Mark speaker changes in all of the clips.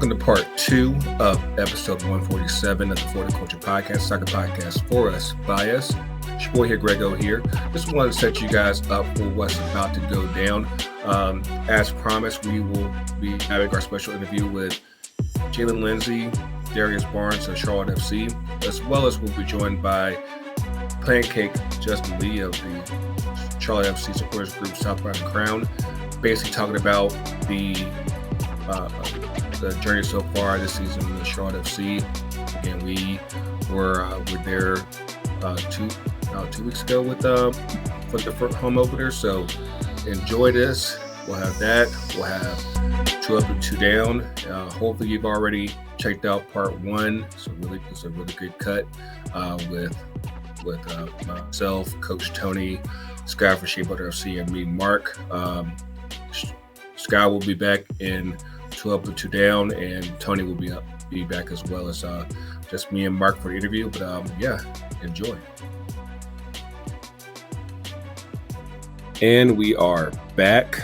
Speaker 1: welcome to part 2 of episode 147 of the Florida Culture Podcast, soccer podcast for us, by us. It's your boy here, Grego here. Just wanted to set you guys up for what's about to go down. As promised, we will be having our special interview with Jaylin Lindsey, Darrius Barnes of Charlotte FC, as well as we'll be joined by Pancake, Justin Lee of the Charlotte FC supporters group Southbound Crown, basically talking about the journey so far this season with Charlotte FC. Again, we were there 2 weeks ago with for the home opener. So enjoy this. We'll have that. We'll have 2 up and 2 down. Hopefully you've already checked out part 1. It's a really good cut with myself, Coach Tony, Sky for Sheepbutter FC, and me, Mark. Sky will be back in 2 up and 2 down, and Tony will be back as well as just me and Mark for the interview. But yeah, enjoy. And we are back.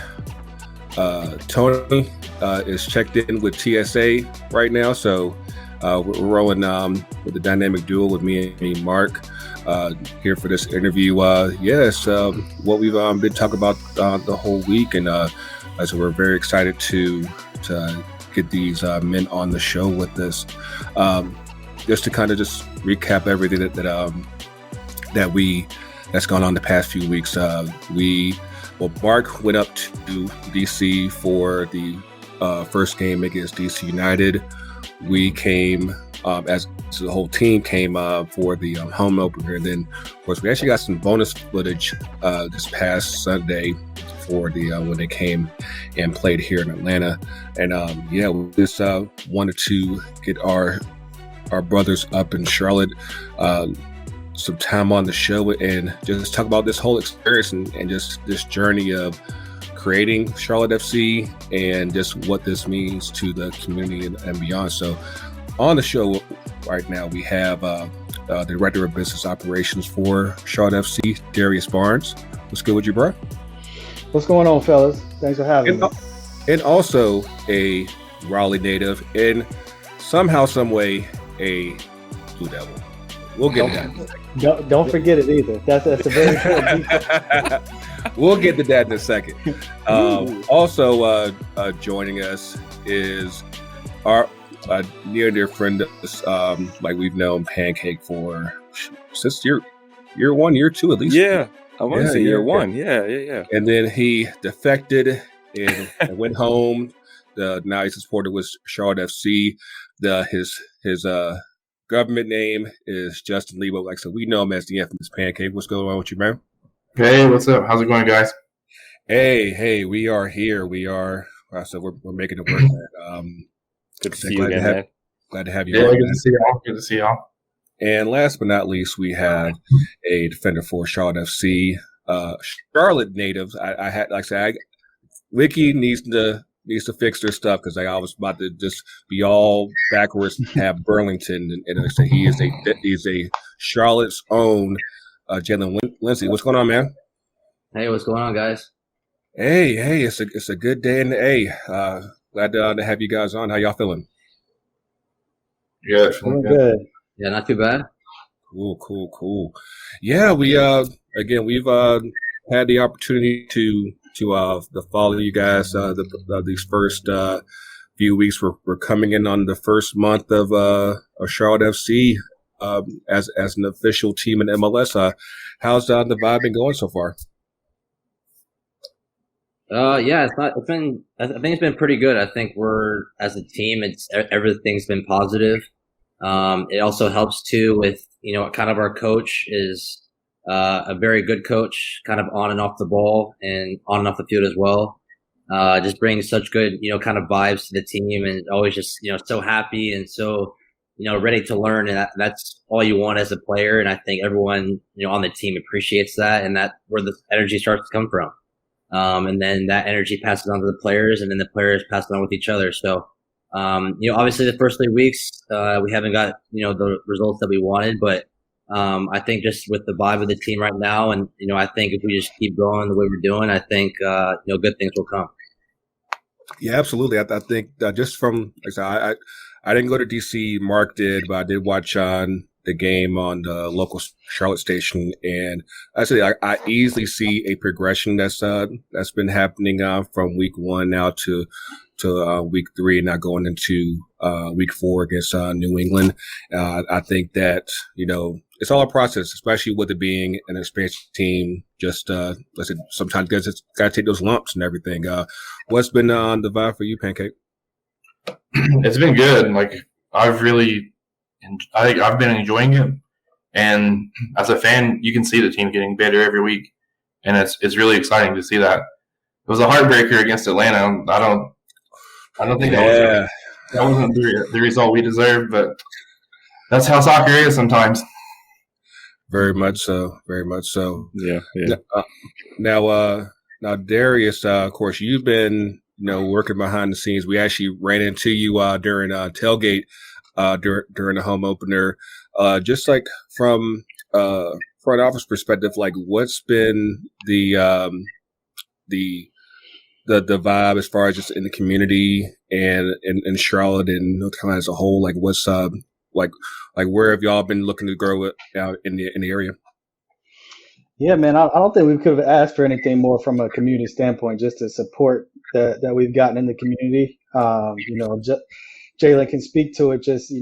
Speaker 1: Tony is checked in with TSA right now, so we're rolling with the dynamic duo with me and Mark here for this interview. Yes, what we've been talking about the whole week, and so we're very excited to get these men on the show with us. Just to kind of just recap everything that's gone on the past few weeks. Mark went up to DC for the first game against DC United. We came as the whole team came for the home opener, and then of course we actually got some bonus footage this past Sunday for the when they came and played here in Atlanta. And we just wanted to get our brothers up in Charlotte some time on the show and just talk about this whole experience and just this journey of creating Charlotte FC and just what this means to the community and beyond. So on the show right now, we have the Director of Business Operations for Charlotte FC, Darrius Barnes. What's good with you, bro?
Speaker 2: What's going on, fellas? Thanks for having me.
Speaker 1: And also a Raleigh native and somehow, some way, a Blue Devil. We'll get to that.
Speaker 2: Don't forget it either. That's a very important.
Speaker 1: We'll get to that in a second. Also joining us is our near and dear friend, like we've known Pancake for since year 1, year 2 at least.
Speaker 3: Yeah, I want to say year 1. Yeah.
Speaker 1: And then he defected and went home. Now he's a supporter with Charlotte FC. His government name is Justin Lee, but like I said, we know him as the infamous Pancake. What's going on with you, man?
Speaker 4: Hey, what's up? How's it going, guys?
Speaker 1: Hey, we are here. We are. So we're making it work, man.
Speaker 3: Good to see you again, man.
Speaker 1: Glad to have you.
Speaker 4: Yeah, good to see y'all.
Speaker 1: And last but not least, we have a defender for Charlotte FC, Charlotte natives. I had, like I said, Wiki needs to fix their stuff because I was about to just be all backwards and have Burlington, and I say he's a Charlotte's own Jaylin Lindsey. What's going on, man?
Speaker 5: Hey, what's going on, guys?
Speaker 1: Hey, it's a good day in the A. Glad to have you guys on. How y'all feeling?
Speaker 4: Yeah,
Speaker 2: good.
Speaker 5: Yeah, not too bad.
Speaker 1: Cool. Yeah, we've had the opportunity to follow you guys these first few weeks. We're coming in on the first month of Charlotte FC as an official team in MLS. How's the vibe been going so far?
Speaker 5: I think it's been pretty good. I think we're, as a team, everything's been positive. It also helps too with, kind of our coach is a very good coach, kind of on and off the ball and on and off the field as well. Just brings such good, kind of vibes to the team, and always just, so happy and so, ready to learn. And that's all you want as a player. And I think everyone, on the team appreciates that, and that's where the energy starts to come from. And then that energy passes on to the players, and then the players pass it on with each other. So, obviously the first 3 weeks, we haven't got, the results that we wanted, but I think just with the vibe of the team right now, and, I think if we just keep going the way we're doing, I think, good things will come.
Speaker 1: Yeah, absolutely. I think just from like I said, I didn't go to DC. Mark did, but I did watch on the game on the local Charlotte station, and actually, I easily see a progression that's been happening from week 1 now to week 3, now going into week 4 against New England. I think that it's all a process, especially with it being an experienced team. Just let's say sometimes guys just gotta take those lumps and everything. What's been on the vibe for you, Pancake?
Speaker 4: It's been good. Like I've been enjoying it, and as a fan, you can see the team getting better every week, and it's really exciting to see that. It was a heartbreaker against Atlanta. I don't think that wasn't the result we deserved, but that's how soccer is sometimes.
Speaker 1: Very much so. Very much so.
Speaker 3: Yeah.
Speaker 1: Now, Darrius, of course, you've been working behind the scenes. We actually ran into you during tailgate during the home opener. Just like from front office perspective, like what's been the vibe as far as just in the community and in Charlotte and North Carolina as a whole? Like what's like where have y'all been looking to grow it out in the area?
Speaker 2: Yeah, man, I don't think we could have asked for anything more from a community standpoint, just to support that we've gotten in the community. Jaylin can speak to it. Just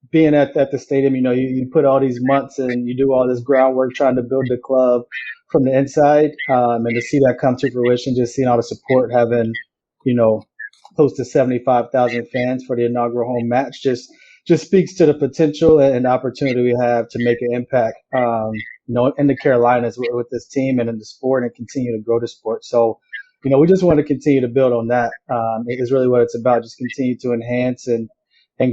Speaker 2: being at the stadium, you put all these months and you do all this groundwork trying to build the club from the inside, and to see that come to fruition, just seeing all the support, having close to 75,000 fans for the inaugural home match, just speaks to the potential and opportunity we have to make an impact, in the Carolinas with this team and in the sport, and continue to grow the sport. So, we just want to continue to build on that. It is really what it's about. Just continue to enhance and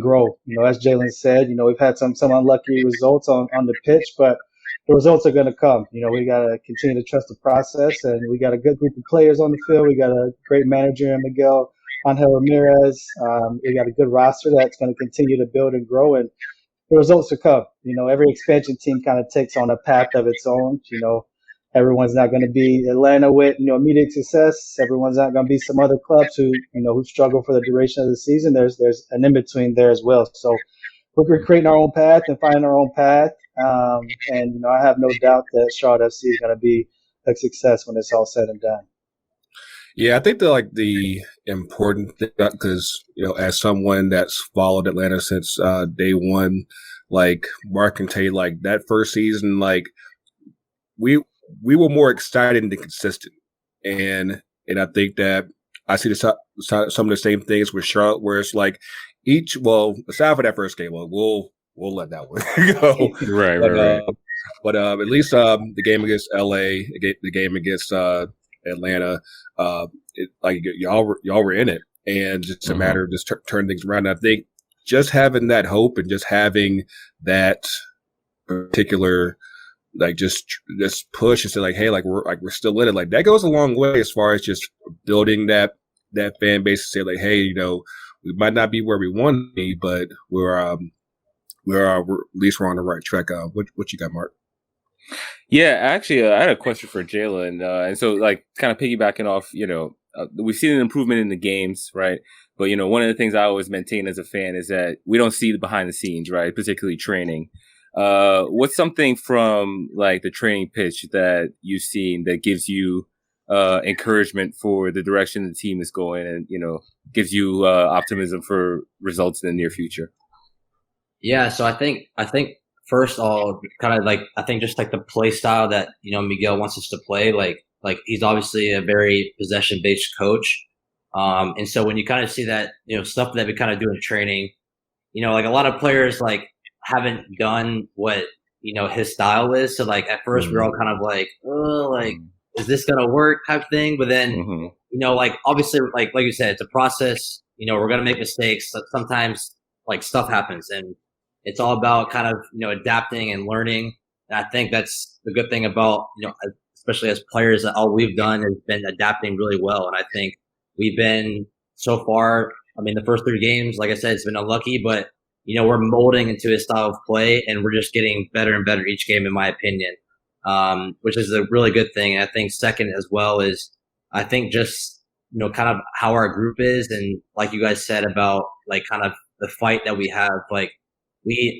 Speaker 2: grow. As Jaylin said, we've had some unlucky results on the pitch, but the results are going to come. We got to continue to trust the process, and we got a good group of players on the field. We got a great manager in Miguel Angel Ramirez. We got a good roster that's going to continue to build and grow, and the results will come. Every expansion team kind of takes on a path of its own. Everyone's not going to be Atlanta with immediate success. Everyone's not going to be some other clubs who struggle for the duration of the season. There's an in between there as well. So we're creating our own path and finding our own path. And I have no doubt that Charlotte FC is going to be a success when it's all said and done.
Speaker 1: Yeah, I think the important thing, because as someone that's followed Atlanta since day one, like Mark can tell you, like that first season, like we were more excited than consistent, and I think that I see some of the same things with Charlotte, where it's like aside for that first game, we'll let that one go.
Speaker 3: Right.
Speaker 1: But at least the game against LA, the game against Atlanta, y'all were in it, and just a matter of just turn things around. And I think just having that hope and just having that particular just push and say like, hey, we're still in it. Like that goes a long way as far as just building that fan base to say like, hey, we might not be where we want to be, but we're at least we're on the right track. What you got, Mark?
Speaker 3: Yeah, actually, I had a question for Jaylin, and so like kind of piggybacking off, we've seen an improvement in the games, right? But one of the things I always maintain as a fan is that we don't see the behind the scenes, right? Particularly training. What's something from like the training pitch that you've seen that gives you encouragement for the direction the team is going, and gives you optimism for results in the near future?
Speaker 5: Yeah, so I think first all kind of I think just like the play style that Miguel wants us to play, like he's obviously a very possession based coach, and so when you kind of see that stuff that we kind of do in training, like a lot of players like haven't done what his style is, so like at first we're all kind of like, oh, like is this gonna work type thing, but then like obviously like you said, it's a process. We're gonna make mistakes. Sometimes like stuff happens, and it's all about kind of adapting and learning. And I think that's the good thing about especially as players, that all we've done has been adapting really well. And I think we've been so far. I mean, the first 3 games, like I said, it's been unlucky, but we're molding into his style of play, and we're just getting better and better each game, in my opinion, which is a really good thing. And I think second as well is I think just kind of how our group is. And like you guys said about like kind of the fight that we have, like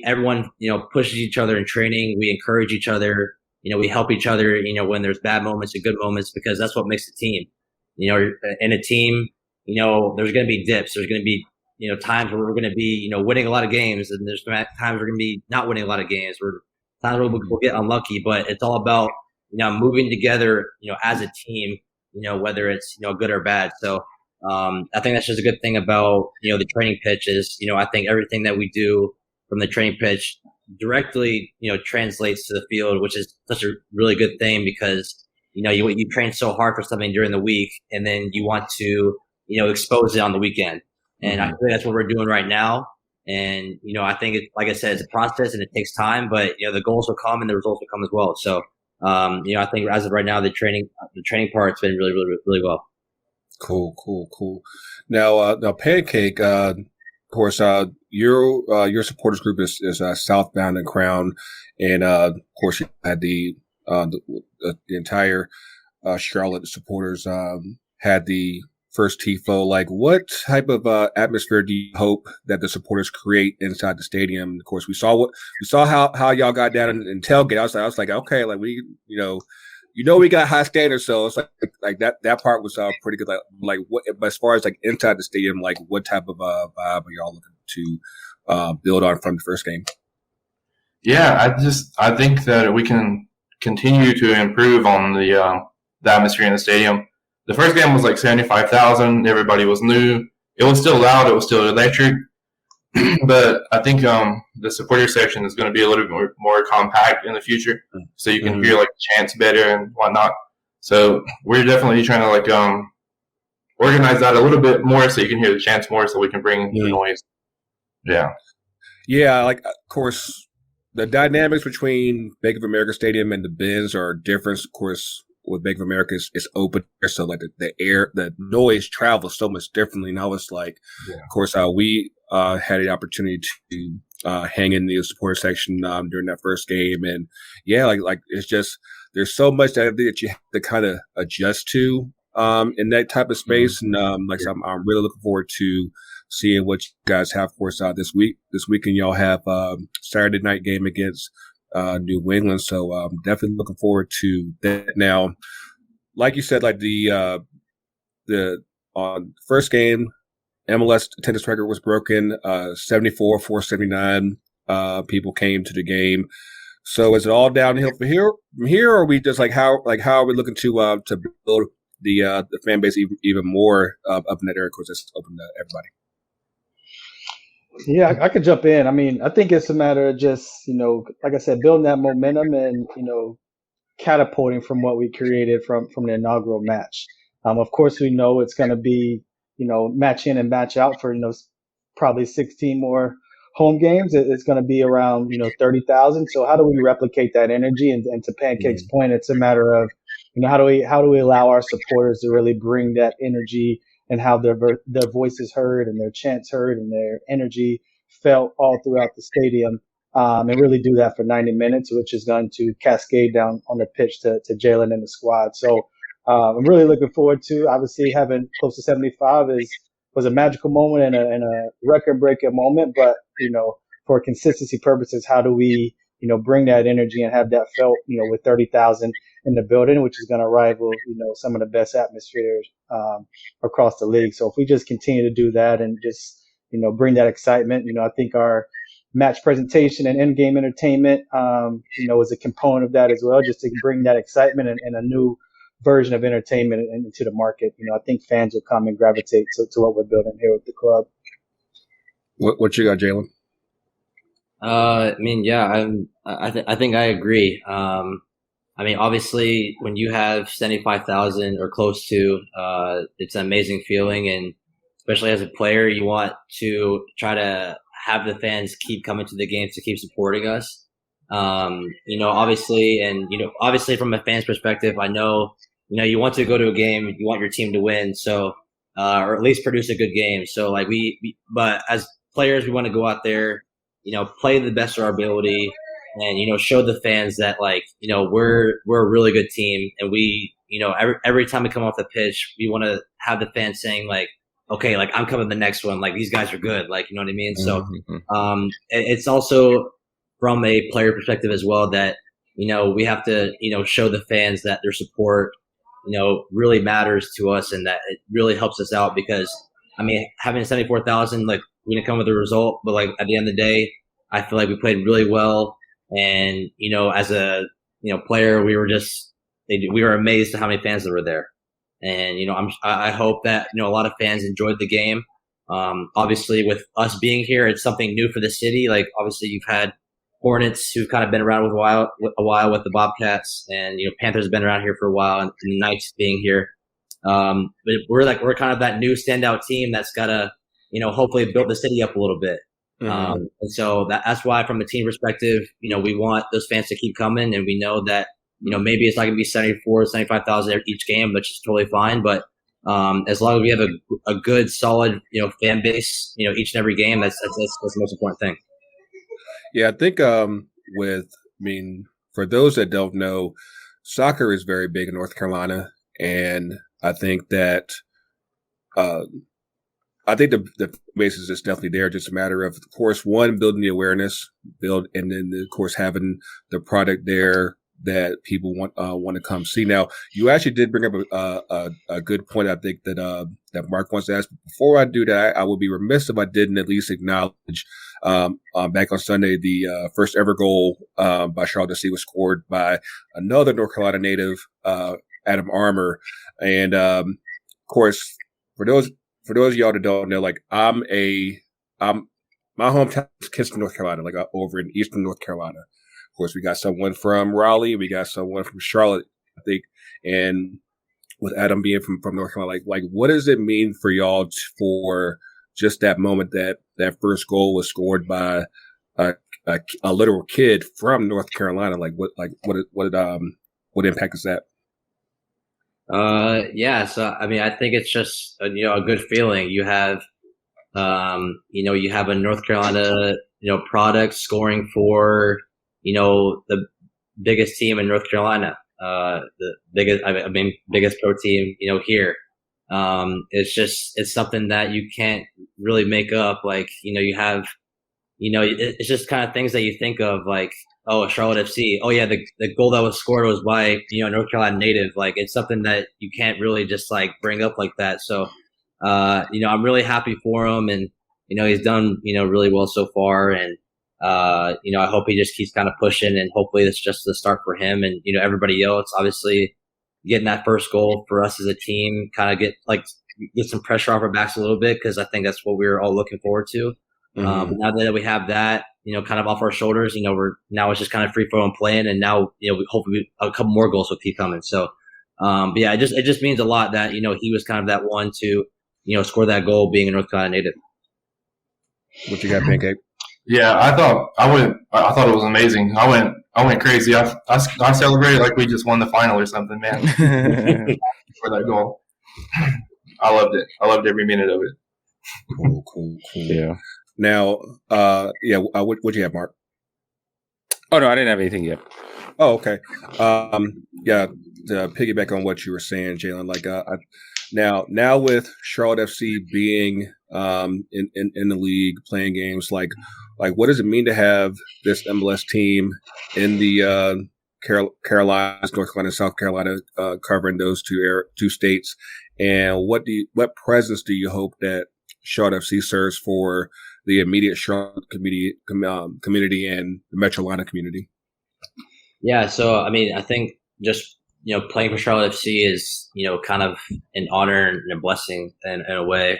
Speaker 5: everyone, pushes each other in training. We encourage each other, we help each other, when there's bad moments and good moments, because that's what makes a team. In a team, there's going to be dips. There's going to be, times where we're going to be, winning a lot of games, and there's times we're going to be not winning a lot of games. Times where we'll get unlucky, but it's all about, moving together, as a team, whether it's, good or bad. So, I think that's just a good thing about, the training pitch is, I think everything that we do from the training pitch directly, translates to the field, which is such a really good thing because, you train so hard for something during the week and then you want to, expose it on the weekend. And I think that's what we're doing right now. And, I think like I said, it's a process and it takes time, but, the goals will come and the results will come as well. So, I think as of right now, the training part's been really, really, really well.
Speaker 1: Cool. Now Pancake, of course, your supporters group is Southbound and Crown, and of course you had the entire Charlotte supporters had the first tifo. Like, what type of atmosphere do you hope that the supporters create inside the stadium? Of course, we saw how y'all got down in tailgate. I was like, okay, like we we got high standards, so it's like that part was pretty good. Like what, but as far as like inside the stadium, like what type of vibe are y'all looking to build on from the first game?
Speaker 4: Yeah, I think that we can continue to improve on the atmosphere in the stadium. The first game was like 75,000. Everybody was new. It was still loud. It was still electric. But I think the supporter section is going to be a little bit more compact in the future, so you can hear like chants better and whatnot. So we're definitely trying to like organize that a little bit more, so you can hear the chants more, so we can bring the noise.
Speaker 1: Yeah. Like of course, the dynamics between Bank of America Stadium and the Benz are different. Of course, with Bank of America, it's open, so like the noise travels so much differently. And I was like, of course, we had the opportunity to hang in the supporter section during that first game, and like it's just there's so much that you have to kind of adjust to in that type of space. And like I'm really looking forward to seeing what you guys have for us this week. This weekend, y'all have Saturday night game against New England, so definitely looking forward to that. Now, like you said, like the first game, MLS attendance record was broken. 74,479 people came to the game. So is it all downhill from here? Or are we just like how are we looking to build the fan base even more up in that area? Of course, it's open to everybody.
Speaker 2: Yeah, I could jump in. I mean, I think it's a matter of just, like I said, building that momentum and, catapulting from what we created from the inaugural match. Of course, we know it's going to be, match in and match out for, probably 16 more home games. It's going to be around, 30,000. So how do we replicate that energy? And to Pancake's point, it's a matter of, how do we allow our supporters to really bring that energy and have their voices heard and their chants heard and their energy felt all throughout the stadium, and really do that for 90 minutes, which is going to cascade down on the pitch to Jaylin and the squad. So I'm really looking forward to, obviously, having close to 75 was a magical moment and a record-breaking moment. But, for consistency purposes, how do we, bring that energy and have that felt, with 30,000 in the building, which is going to rival, some of the best atmospheres across the league. So if we just continue to do that and just, bring that excitement, I think our match presentation and in-game entertainment, is a component of that as well, just to bring that excitement and a new version of entertainment into the market. I think fans will come and gravitate to what we're building here with the club.
Speaker 1: What you got, Jaylin?
Speaker 5: I think I agree. Obviously, when you have 75,000 or close to, it's an amazing feeling. And especially as a player, you want to try to have the fans keep coming to the games to keep supporting us. Obviously from a fan's perspective, I know, you want to go to a game, you want your team to win. So, or at least produce a good game. So like but as players, we want to go out there, play the best of our ability and, show the fans that like, we're a really good team and we every time we come off the pitch, we want to have the fans saying like, okay, like I'm coming the next one. Like these guys are good. Like, you know what I mean? So, it's also from a player perspective as well that, we have to, show the fans that their support, really matters to us and that it really helps us out because, I mean, having 74,000, like we didn't come with a result, but like at the end of the day, I feel like we played really well. And, as a, player, we were amazed at how many fans there were there. And, I hope that, a lot of fans enjoyed the game. Obviously with us being here, it's something new for the city. Like obviously you've had Hornets who've kind of been around a while with the Bobcats, and Panthers have been around here for a while, and the Knights being here. But we're kind of that new standout team that's gotta hopefully build the city up a little bit. And so that's why from a team perspective, we want those fans to keep coming, and we know that maybe it's not gonna be 75,000 each game, which is totally fine. But as long as we have a good solid fan base each and every game, that's the most important thing.
Speaker 1: Yeah, I think for those that don't know, soccer is very big in North Carolina, and I think that the basis is definitely there. Just a matter of course, one, building the awareness, and then of course having the product there that people want to come see. Now, you actually did bring up a good point. I think that Mark wants to ask. But before I do that, I would be remiss if I didn't at least acknowledge back on Sunday the first ever goal by Charlotte FC was scored by another North Carolina native, Adam Armour, and of course for those of y'all that don't know, like my hometown is Kinston, North Carolina, like over in eastern North Carolina. Of course, we got someone from Raleigh, we got someone from Charlotte, I think, and with Adam being from North Carolina, like what does it mean for y'all for just that moment that first goal was scored by a literal kid from North Carolina? Like what impact is that?
Speaker 5: Yeah. So I mean, I think it's just a good feeling. You have you have a North Carolina product scoring for the biggest team in North Carolina, the biggest pro team, here. It's something that you can't really make up. Like, you have, it's just kind of things that you think of like, oh, Charlotte FC. Oh yeah. The goal that was scored was by, North Carolina native. Like it's something that you can't really just like bring up like that. So, I'm really happy for him, and, he's done, really well so far. And, I hope he just keeps kind of pushing, and hopefully it's just the start for him and, everybody else. Obviously getting that first goal for us as a team, kind of get some pressure off our backs a little bit, because I think that's what we were all looking forward to. But now that we have that, kind of off our shoulders, now it's just kind of free flowing playing, and now, we hopefully a couple more goals will keep coming. So, but yeah, it just means a lot that, he was kind of that one to, score that goal being a North Carolina native.
Speaker 1: What you got, Pancake?
Speaker 4: Yeah, I thought it was amazing. I went crazy. I celebrated like we just won the final or something, man. For that goal. I loved it. I loved every minute of it.
Speaker 1: Cool. Yeah. Now, what you have, Mark?
Speaker 3: Oh no, I didn't have anything yet.
Speaker 1: Oh, okay. Yeah, to piggyback on what you were saying, Jaylin, like now with Charlotte FC being in the league playing games, like what does it mean to have this MLS team in the Carolinas, North Carolina, South Carolina, covering those two states, and what presence do you hope that Charlotte FC serves for the immediate Charlotte community and the Metrolina community?
Speaker 5: Yeah, so I mean, I think just playing for Charlotte FC is kind of an honor and a blessing in a way.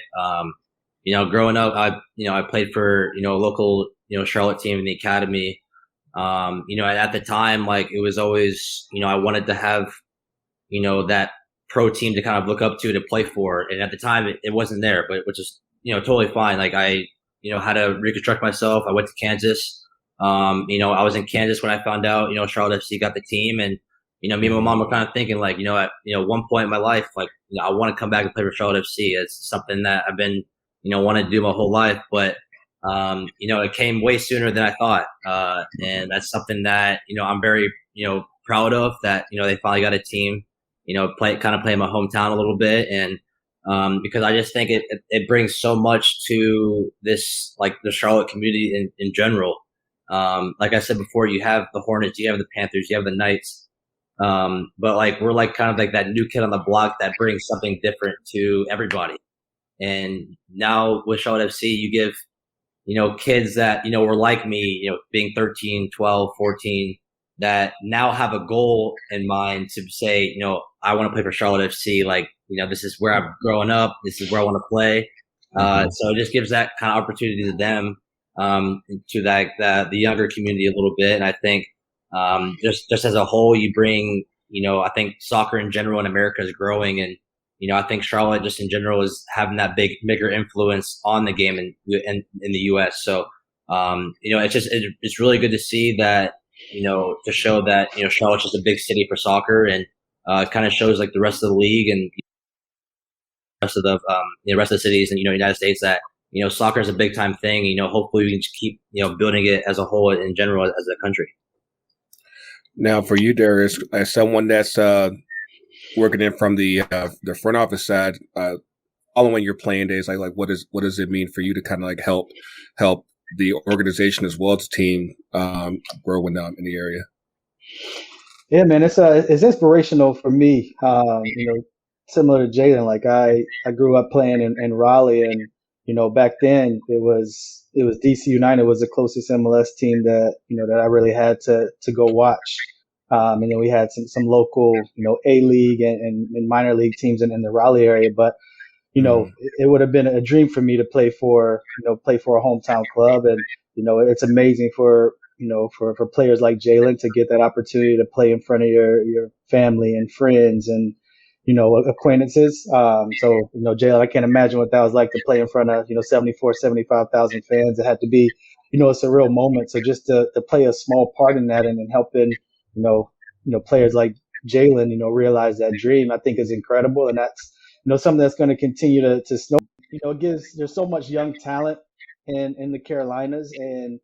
Speaker 5: Growing up, I played for a local Charlotte team in the academy. At the time, like it was always I wanted to have that pro team to kind of look up to play for, and at the time it wasn't there, but which is totally fine. Like I had to reconstruct myself. I went to Kansas. I was in Kansas when I found out Charlotte FC got the team, and me and my mom were kind of thinking like at one point in my life, like I want to come back and play for Charlotte FC. It's something that I've been wanted to do my whole life, but it came way sooner than I thought, and that's something that I'm very proud of, that they finally got a team play my hometown a little bit. And because I just think it brings so much to this, like the Charlotte community in general. Like I said before, you have the Hornets, you have the Panthers, you have the Knights. But like we're like kind of like that new kid on the block that brings something different to everybody. And now with Charlotte FC, you give, kids that, were like me, being 13, 12, 14, that now have a goal in mind to say, I want to play for Charlotte FC. Like, this is where I'm growing up. This is where I want to play. So it just gives that kind of opportunity to them, to the younger community a little bit. And I think, just as a whole, you bring, I think soccer in general in America is growing, and I think Charlotte just in general is having that bigger influence on the game in the U.S. So it's really good to see that, to show that Charlotte's just a big city for soccer, and kind of shows like the rest of the league and rest of the cities in United States that soccer is a big time thing. Hopefully we can just keep building it as a whole in general as a country.
Speaker 1: Now, for you, Darrius, as someone that's working in from the front office side, following your playing days, like what does it mean for you to kind of like help the organization as well as the team grow in the area?
Speaker 2: Yeah, man, it's inspirational for me. Similar to Jaylin, like I grew up playing in Raleigh, and back then it was DC United was the closest MLS team that that I really had to go watch. And then we had some local, A League and minor league teams in the Raleigh area. But, it would have been a dream for me to play for a hometown club. And, it's amazing for players like Jaylin to get that opportunity to play in front of your family and friends and, acquaintances. So, Jaylin, I can't imagine what that was like to play in front of, 75,000 fans. It had to be, a surreal moment. So just to play a small part in that and helping, players like Jaylin, realize that dream, I think is incredible. And that's, something that's going to continue to snow. There's so much young talent in the Carolinas, and,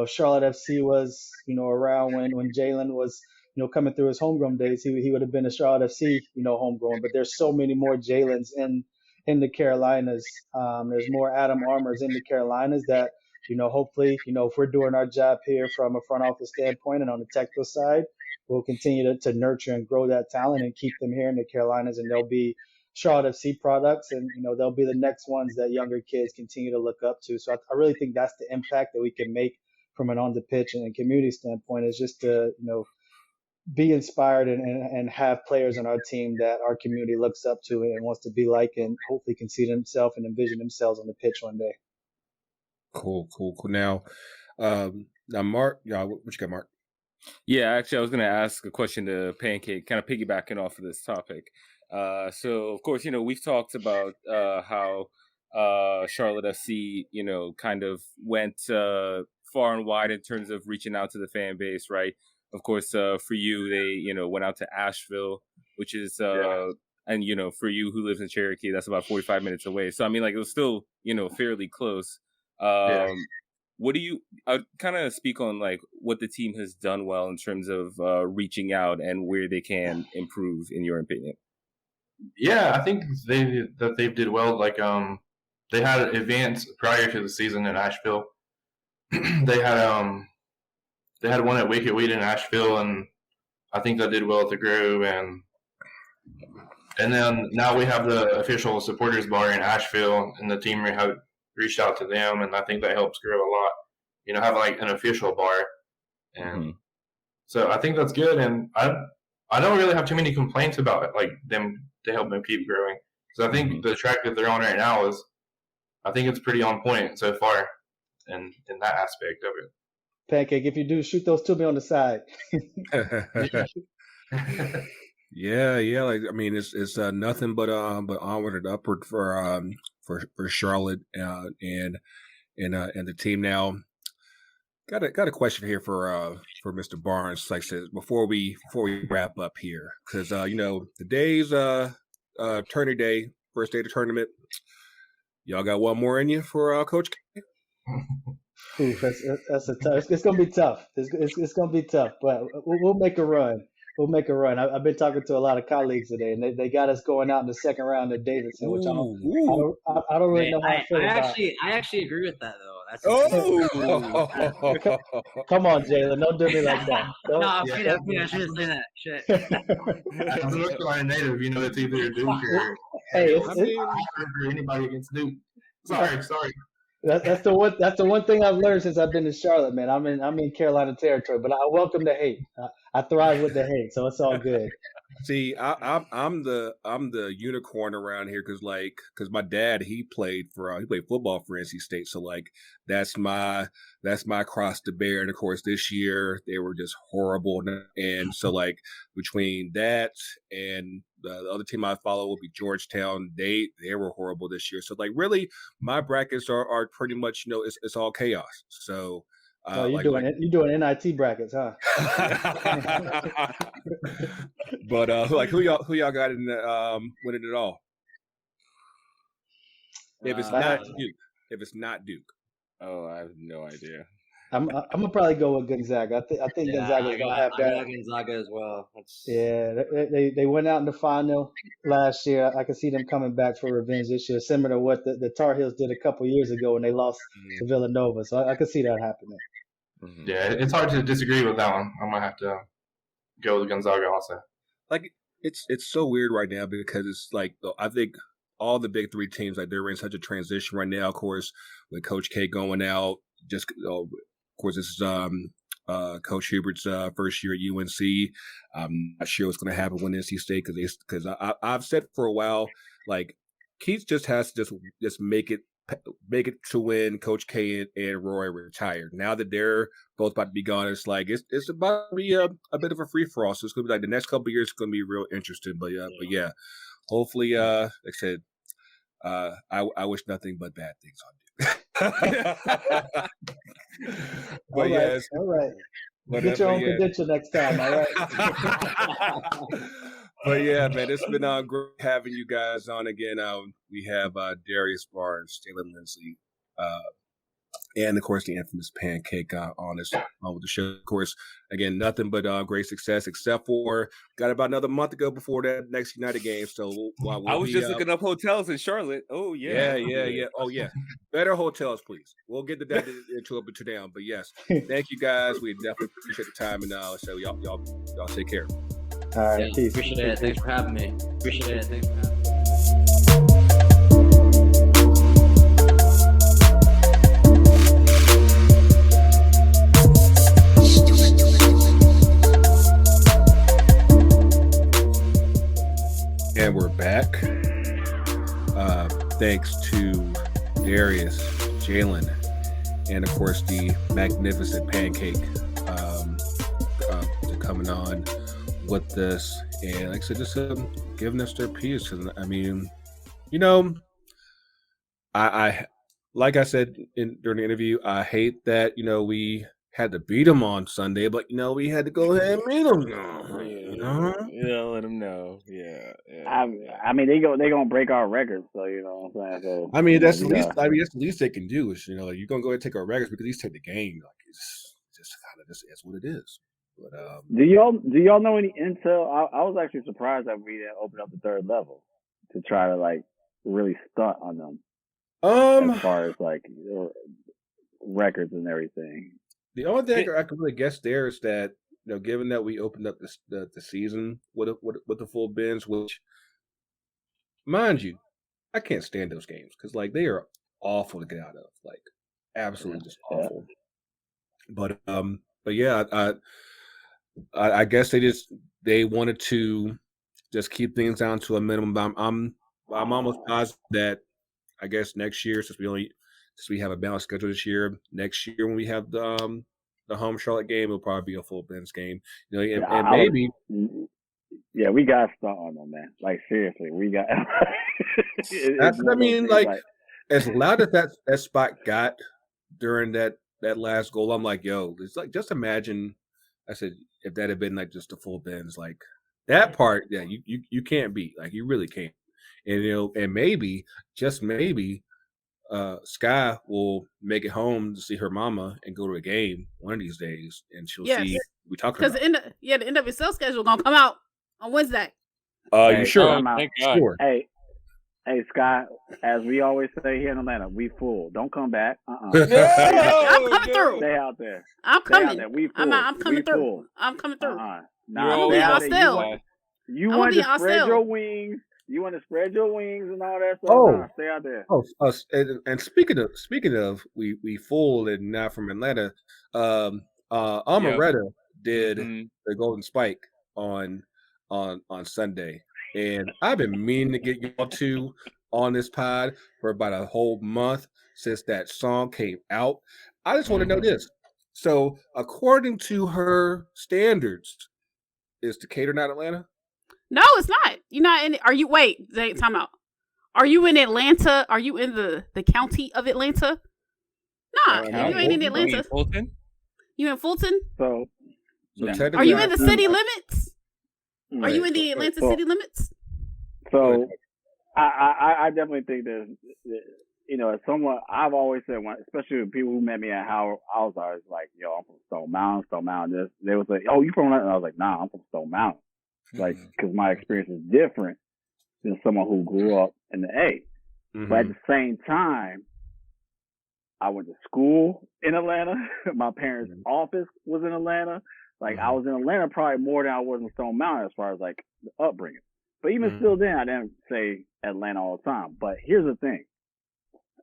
Speaker 2: Charlotte FC was, around when Jaylin was, coming through his homegrown days, he would have been a Charlotte FC, homegrown, but there's so many more Jaylins in the Carolinas. There's more Adam Armours in the Carolinas that, hopefully, if we're doing our job here from a front office standpoint and on the technical side, we'll continue to nurture and grow that talent and keep them here in the Carolinas, and they'll be Charlotte FC products, and they'll be the next ones that younger kids continue to look up to. So I really think that's the impact that we can make from an on the pitch and community standpoint, is just to be inspired and have players on our team that our community looks up to and wants to be like, and hopefully can see themselves and envision themselves on the pitch one day.
Speaker 1: Cool. Now, Mark, what you got, Mark?
Speaker 3: Yeah, actually, I was going to ask a question to Pancake, kind of piggybacking off of this topic. So, of course, we've talked about how Charlotte FC, kind of went far and wide in terms of reaching out to the fan base, right? Of course, for you, they, went out to Asheville, which is, and, for you who lives in Cherokee, that's about 45 minutes away. So, I mean, like, it was still, fairly close. What do you kind of speak on, like, what the team has done well in terms of reaching out and where they can improve, in your opinion?
Speaker 4: Yeah, I think they did well. Like, they had events prior to the season in Asheville. They had one at Wicked Weed in Asheville, and I think that did well at the Grove. And then now we have the official supporters bar in Asheville, and the team have reached out to them, and I think that helps grow a lot. Have like an official bar, and so I think that's good. And I don't really have too many complaints about it, like them to help them keep growing. So I think the track that they're on right now I think it's pretty on point so far, in that aspect of it.
Speaker 2: Pancake, if you do, shoot those to me on the side.
Speaker 1: Yeah. Like, I mean, it's nothing but onward and upward for Charlotte and the team. Now, got a question here for Mr. Barnes. Like I said, before we wrap up here, because the day's tourney day, first day of the tournament. Y'all got one more in you for Coach K?
Speaker 2: Ooh, that's a tough. It's gonna be tough. It's gonna be tough, but we'll make a run. we'll make a run. I've been talking to a lot of colleagues today, and they got us going out in the second round at Davidson, which I don't really know how I feel about.
Speaker 5: I actually agree with that though. That's
Speaker 2: Come on, Jaylin, don't do me like that.
Speaker 5: I shouldn't say that. Shit.
Speaker 4: As a North Carolina native, you know it's either Duke or anybody against Duke. Sorry.
Speaker 2: That's the one thing I've learned since I've been in Charlotte, man. I'm in Carolina territory, but I welcome the hate. I thrive with the hate, so it's all good.
Speaker 1: See, I'm the unicorn around here because my dad he played football for NC State, so that's my cross to bear. And of course, this year they were just horrible, and so between that and the other team I follow will be Georgetown. They were horrible this year. So really, my brackets are pretty much it's all chaos. So.
Speaker 2: You're doing NIT brackets, huh?
Speaker 1: But who y'all got in winning it all? If it's not Duke.
Speaker 3: Oh, I have no idea.
Speaker 2: I'm gonna probably go with Gonzaga. I think Gonzaga's gonna have that.
Speaker 5: I got Gonzaga as well.
Speaker 2: Yeah, they went out in the final last year. I can see them coming back for revenge this year, similar to what the Tar Heels did a couple years ago when they lost to Villanova. So I can see that happening.
Speaker 4: Mm-hmm. Yeah, it's hard to disagree with that one. I might have to go with Gonzaga also.
Speaker 1: It's so weird right now because it's I think all the big three teams they're in such a transition right now. Of course, with Coach K going out, of course this is Coach Hubert's first year at UNC. I'm not sure what's going to happen with NC State because I've said for a while Keith just has to just make it to when Coach K and Roy retire. Now that they're both about to be gone, it's about to be a bit of a free for all. So it's going to be the next couple of years is going to be real interesting. But yeah, hopefully, like I said, I wish nothing but bad things on you.
Speaker 2: All right. Get your own credential next time. All right.
Speaker 1: But yeah, man, it's been great having you guys on again. We have Darrius Barnes, Jaylin Lindsey, and of course the infamous Pancake on with the show. Of course, again, nothing but great success, except for got about another month to go before that next United game. So
Speaker 3: I was just looking up hotels in Charlotte. Oh yeah.
Speaker 1: Oh yeah, better hotels, please. We'll get to that into a bit down. But yes, thank you guys. We definitely appreciate the time, and so y'all take care.
Speaker 2: All right, peace.
Speaker 5: Appreciate it. Thanks for having me. Appreciate it. Thanks for having me.
Speaker 1: And we're back. Thanks to Darrius, Jaylin, and of course the magnificent Pancake to coming on with this, and like I said, just giving us their piece. And I mean, I like I said during the interview, I hate that we had to beat them on Sunday, but we had to go ahead and beat them.
Speaker 3: Let them know. Yeah.
Speaker 6: I mean, they're gonna break our records, so what I'm saying. So
Speaker 1: I mean, that's the least. I mean, that's the least they can do is you're gonna go ahead and take our records because these take the game. It's just kind of it's what it is. But,
Speaker 6: do y'all know any intel? I was actually surprised that we didn't open up the third level to try to really stunt on them. As far as records and everything.
Speaker 1: The only thing I can really guess there is that given that we opened up the season with the full bins, which, mind you, I can't stand those games because they are awful to get out of, absolutely just awful. But yeah, I guess they wanted to just keep things down to a minimum. I'm almost positive that I guess next year, since we have a balanced schedule this year, next year when we have the home Charlotte game, it'll probably be a full Ben's game. And maybe.
Speaker 6: Yeah, we got stuck on them, man. Seriously, we got.
Speaker 1: As loud as that spot got during that last goal, I'm like, yo, it's just imagine. I said, if that had been just the full Ben's, that part, yeah, you can't beat, you really can't. And and maybe, just maybe, Sky will make it home to see her mama and go to a game one of these days, and she'll see we talking
Speaker 7: Because
Speaker 1: about?
Speaker 7: the NWSL schedule gonna come out on Wednesday.
Speaker 1: You sure?
Speaker 3: Thank God.
Speaker 1: Sure.
Speaker 6: Hey, Scott, as we always say here in Atlanta, we full. Don't come back.
Speaker 7: I'm coming through.
Speaker 6: Stay out there.
Speaker 7: I'm
Speaker 6: Stay out
Speaker 7: coming.
Speaker 6: there. We full.
Speaker 7: I'm coming
Speaker 6: We
Speaker 7: through.
Speaker 6: full.
Speaker 7: I'm coming through.
Speaker 6: Nah,
Speaker 7: I'm gonna be out still.
Speaker 6: You want to spread your wings. You want to spread your wings and all that stuff. Nah, stay out there.
Speaker 1: And speaking of we full and not from Atlanta. Amaretta did the Golden Spike on Sunday, and I've been meaning to get y'all two on this pod for about a whole month since that song came out. I just want to know this. So, according to her standards, is Decatur not Atlanta?
Speaker 7: No, it's not. You're not in. Are you? Wait, time out. Are you in Atlanta? Are you in the county of Atlanta? Nah, you ain't in Atlanta.
Speaker 3: You in Fulton?
Speaker 7: You in Fulton?
Speaker 6: So
Speaker 7: are you in the city limits? Are you in the Atlanta city limits?
Speaker 6: So, I definitely think that, you know, as someone, I've always said, especially with people who met me at Howard, I was always like, yo, I'm from Stone Mountain. They was like, oh, you from Atlanta? I was like, nah, I'm from Stone Mountain. Like, because my experience is different than someone who grew up in the A. But at the same time, I went to school in Atlanta. My parents' office was in Atlanta. Like, I was in Atlanta probably more than I was in Stone Mountain as far as, like, the upbringing. But even still then, I didn't say Atlanta all the time. But here's the thing.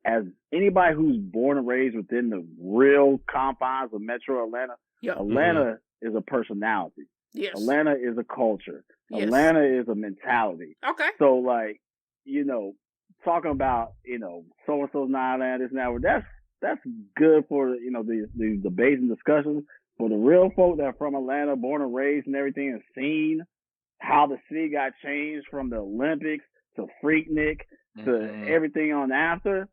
Speaker 6: As anybody who's born and raised within the real confines of Metro Atlanta, Atlanta is a personality.
Speaker 7: Yes.
Speaker 6: Atlanta is a culture.
Speaker 7: Yes.
Speaker 6: Atlanta is a mentality.
Speaker 7: Okay.
Speaker 6: So, like, you know, talking about, you know, so-and-so's not Atlanta, this and that, that's good for, you know, the debates and discussions. For the real folk that are from Atlanta, born and raised and everything, and seen how the city got changed from the Olympics to Freaknik to everything on after,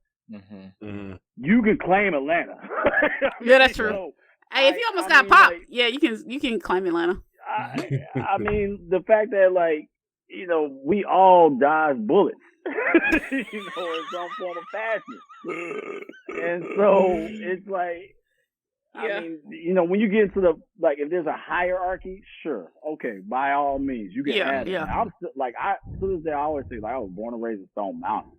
Speaker 6: you can claim Atlanta.
Speaker 7: Yeah, that's true.
Speaker 6: So,
Speaker 7: hey, if you almost got popped, like, yeah, you can claim Atlanta.
Speaker 6: I mean, the fact that, like, you know, we all dodge bullets, you know, in some form of fashion. And so it's like, I mean, you know, when you get into the, like, if there's a hierarchy, sure, okay, by all means, you can add it. I'm still, like, to this day, I always say, like, I was born and raised in Stone Mountain.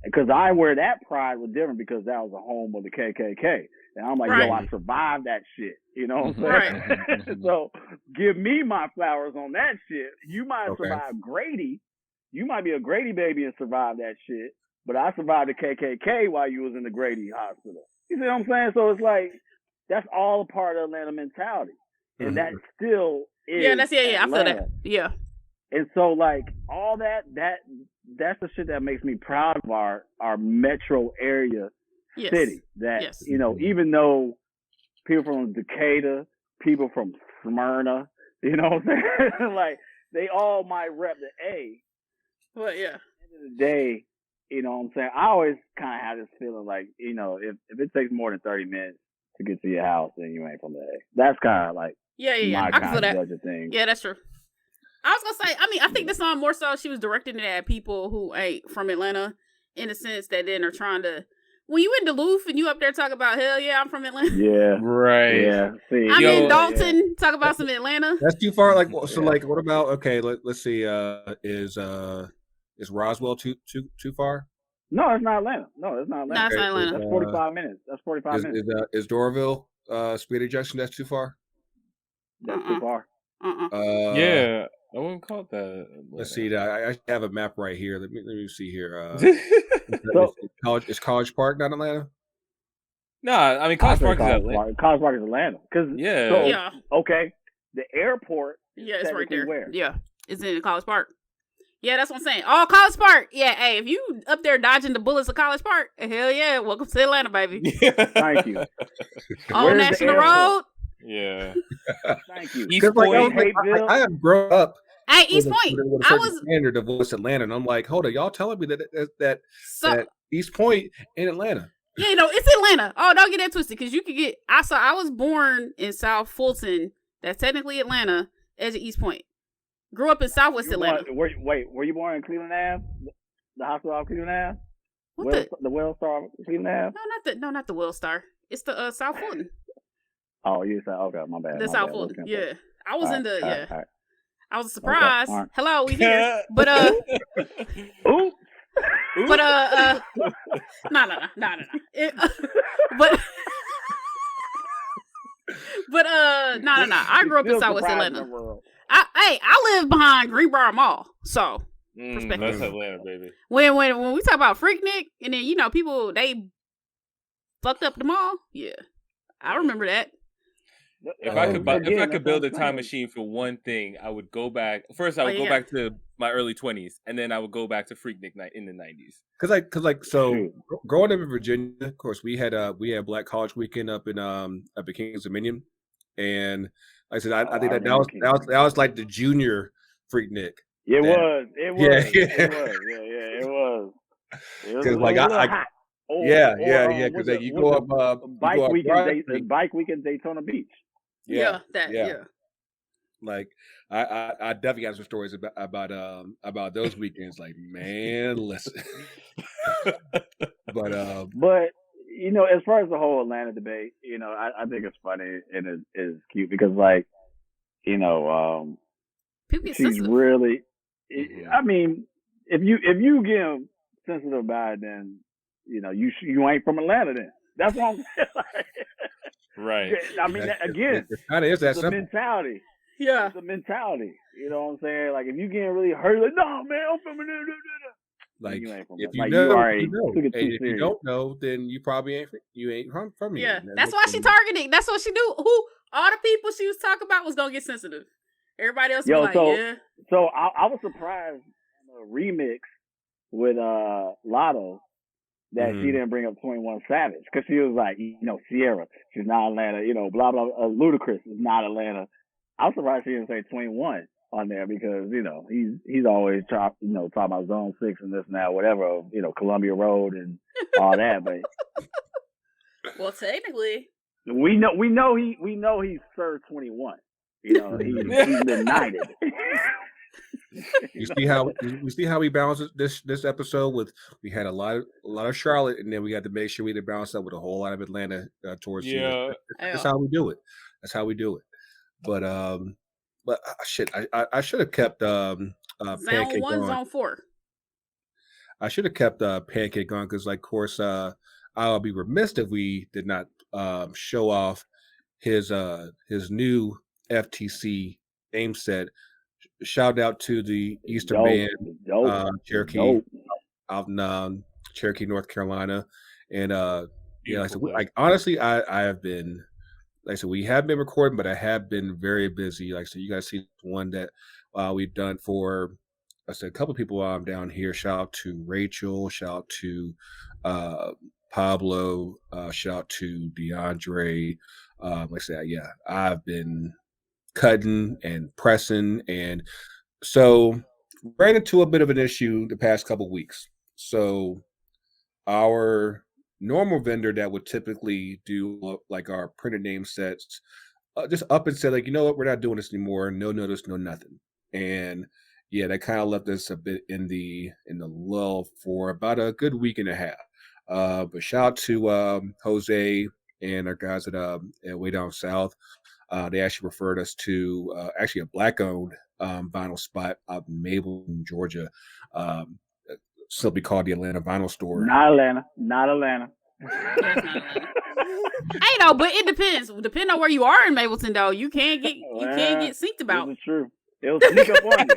Speaker 6: Because I wear that pride was different because that was the home of the KKK. And I'm like, yo, I survived that shit. You know what I'm saying? So give me my flowers on that shit. You might have survived Grady. You might be a Grady baby and survive that shit. But I survived the KKK while you was in the Grady hospital. You see what I'm saying? So it's like, that's all a part of Atlanta mentality. And that still is
Speaker 7: I feel that. Yeah. And
Speaker 6: so, like, all that's the shit that makes me proud of our metro area city. That, you know, even though people from Decatur, people from Smyrna, you know what I'm saying? Like, they all might rep the A.
Speaker 7: Well, yeah.
Speaker 6: At the end of the day, you know what I'm saying? I always kind of have this feeling like, you know, if it takes more than 30 minutes to get to your house, then you ain't from the A. That's kind of like my kind of judge of thing.
Speaker 7: Yeah, that's true. I was gonna say, I mean, I think this song more so she was directing it at people who ain't from Atlanta, in the sense that then are trying to. When you in Duluth and you up there talk about, hell yeah, I'm from Atlanta.
Speaker 6: Yeah,
Speaker 3: right.
Speaker 6: Yeah, see,
Speaker 7: I'm in Dalton. Talk about some Atlanta.
Speaker 1: That's too far. Like, so, like, what about? Okay, let's see. Is Roswell too far?
Speaker 6: No, it's not Atlanta. No, it's not Atlanta.
Speaker 7: No, it's not Atlanta.
Speaker 6: That's 45 minutes. That's 45 minutes.
Speaker 1: Is Doraville Speedy Junction? That's too far.
Speaker 6: That's too far.
Speaker 3: Yeah. I wouldn't call it that.
Speaker 1: Let's see. I have a map right here. Let me see here. Is College Park not Atlanta?
Speaker 3: No, I mean College Park is Atlanta.
Speaker 6: College Park is Atlanta. Okay, the airport.
Speaker 7: Yeah, it's right there.
Speaker 6: Where?
Speaker 7: Yeah, it's in College Park. Yeah, that's what I'm saying. Oh, College Park. Yeah, hey, if you up there dodging the bullets of College Park, hell yeah, welcome to Atlanta, baby.
Speaker 6: Thank you.
Speaker 7: On National Road.
Speaker 3: Yeah.
Speaker 6: Thank you.
Speaker 3: East Point.
Speaker 1: I have grown up.
Speaker 7: At East Point,
Speaker 1: I was standard of voice Atlanta, and I'm like, hold on, y'all telling me that East Point in Atlanta?
Speaker 7: Yeah, you know, it's Atlanta. Oh, don't get that twisted, because you could get. I was born in South Fulton. That's technically Atlanta, edge of East Point. Grew up in Southwest Atlanta.
Speaker 6: Were you born in Cleveland Ave? The hospital of Cleveland Ave? The Wellstar Cleveland Ave?
Speaker 7: No, not the Wellstar. It's the South Fulton.
Speaker 6: Oh, you said, okay, my bad.
Speaker 7: The South Fulton, yeah. I was in the
Speaker 6: all right.
Speaker 7: I was surprised.
Speaker 6: Okay, right.
Speaker 7: Hello, we here. But
Speaker 6: Ooh.
Speaker 7: but no. But no. I grew up in
Speaker 6: Still
Speaker 7: Southwest
Speaker 6: surprised
Speaker 7: Atlanta.
Speaker 6: the world.
Speaker 7: I live behind Greenbrier Mall, so perspective.
Speaker 3: That's Atlanta, baby.
Speaker 7: When we talk about Freaknik, and then people they fucked up the mall. Yeah, I remember that.
Speaker 3: If I could build a time machine for one thing, I would go back. First, I would go back to my early 20s, and then I would go back to Freaknik night in the 90s.
Speaker 1: So growing up in Virginia, of course, we had Black College Weekend up at King's Dominion, and like I said, I think that was like the junior Freaknik.
Speaker 6: It was.
Speaker 1: Because like hot. Because you go up
Speaker 6: bike weekend Daytona Beach.
Speaker 7: Yeah.
Speaker 1: Like I definitely got some stories about those weekends. Like, man, listen. but
Speaker 6: as far as the whole Atlanta debate, I think it's funny and it's cute because like, she's really. I mean, if you get sensitive about it, then you ain't from Atlanta. Then that's what I'm saying.
Speaker 3: Right.
Speaker 6: I mean, again,
Speaker 1: it's that
Speaker 6: the mentality.
Speaker 7: Yeah.
Speaker 6: The mentality. You know what I'm saying? Like, if you getting really hurt, like, no, man, I'm from Atlanta.
Speaker 1: Like,
Speaker 6: if
Speaker 1: you know. If you don't know, then you probably ain't from here.
Speaker 7: Yeah, that's why she targeted. That's what she do. All the people she was talking about was gonna get sensitive. Everybody else was yeah.
Speaker 6: So I was surprised on the remix with Lotto that she didn't bring up 21 Savage because she was like, Sierra, she's not Atlanta, blah blah. Ludacris is not Atlanta. I was surprised she didn't say 21 on there because he's always talking about Zone 6 and this and that, whatever, Columbia Road and all that. But
Speaker 7: well, technically,
Speaker 6: we know he's Sir 21. He's been knighted.
Speaker 1: You see how we balanced this episode with we had a lot of Charlotte, and then we had to make sure we did balance that with a whole lot of Atlanta towards you. That's how we do it. But shit, I should have kept Pancake
Speaker 7: Zone 1,
Speaker 1: on.
Speaker 7: Zone 4.
Speaker 1: I should have kept Pancake on because, like, of course, I'll be remiss if we did not show off his new FTC game set. Shout out to the Eastern Band, Cherokee, out in Cherokee, North Carolina, and honestly, I have been. Like I said, we have been recording, but I have been very busy. Like I said, you guys see one that we've done for, I said, a couple of people down here. Shout out to Rachel. Shout out to Pablo. Shout out to DeAndre. Like I said, yeah, I've been cutting and pressing. And so ran into a bit of an issue the past couple of weeks. So our normal vendor that would typically do like our printed name sets just up and said, like, you know what, we're not doing this anymore. No notice, no nothing. And yeah, that kind of left us a bit in the lull for about a good week and a half. But shout out to Jose and our guys at Way Down South. They actually referred us to actually a black-owned vinyl spot out in Mableton, Georgia. Simply called the Atlanta Vinyl Store.
Speaker 6: Not Atlanta.
Speaker 7: I know, but it depends. Depending on where you are in Mableton, though, you can't get synced about.
Speaker 6: This is true. It'll sneak up on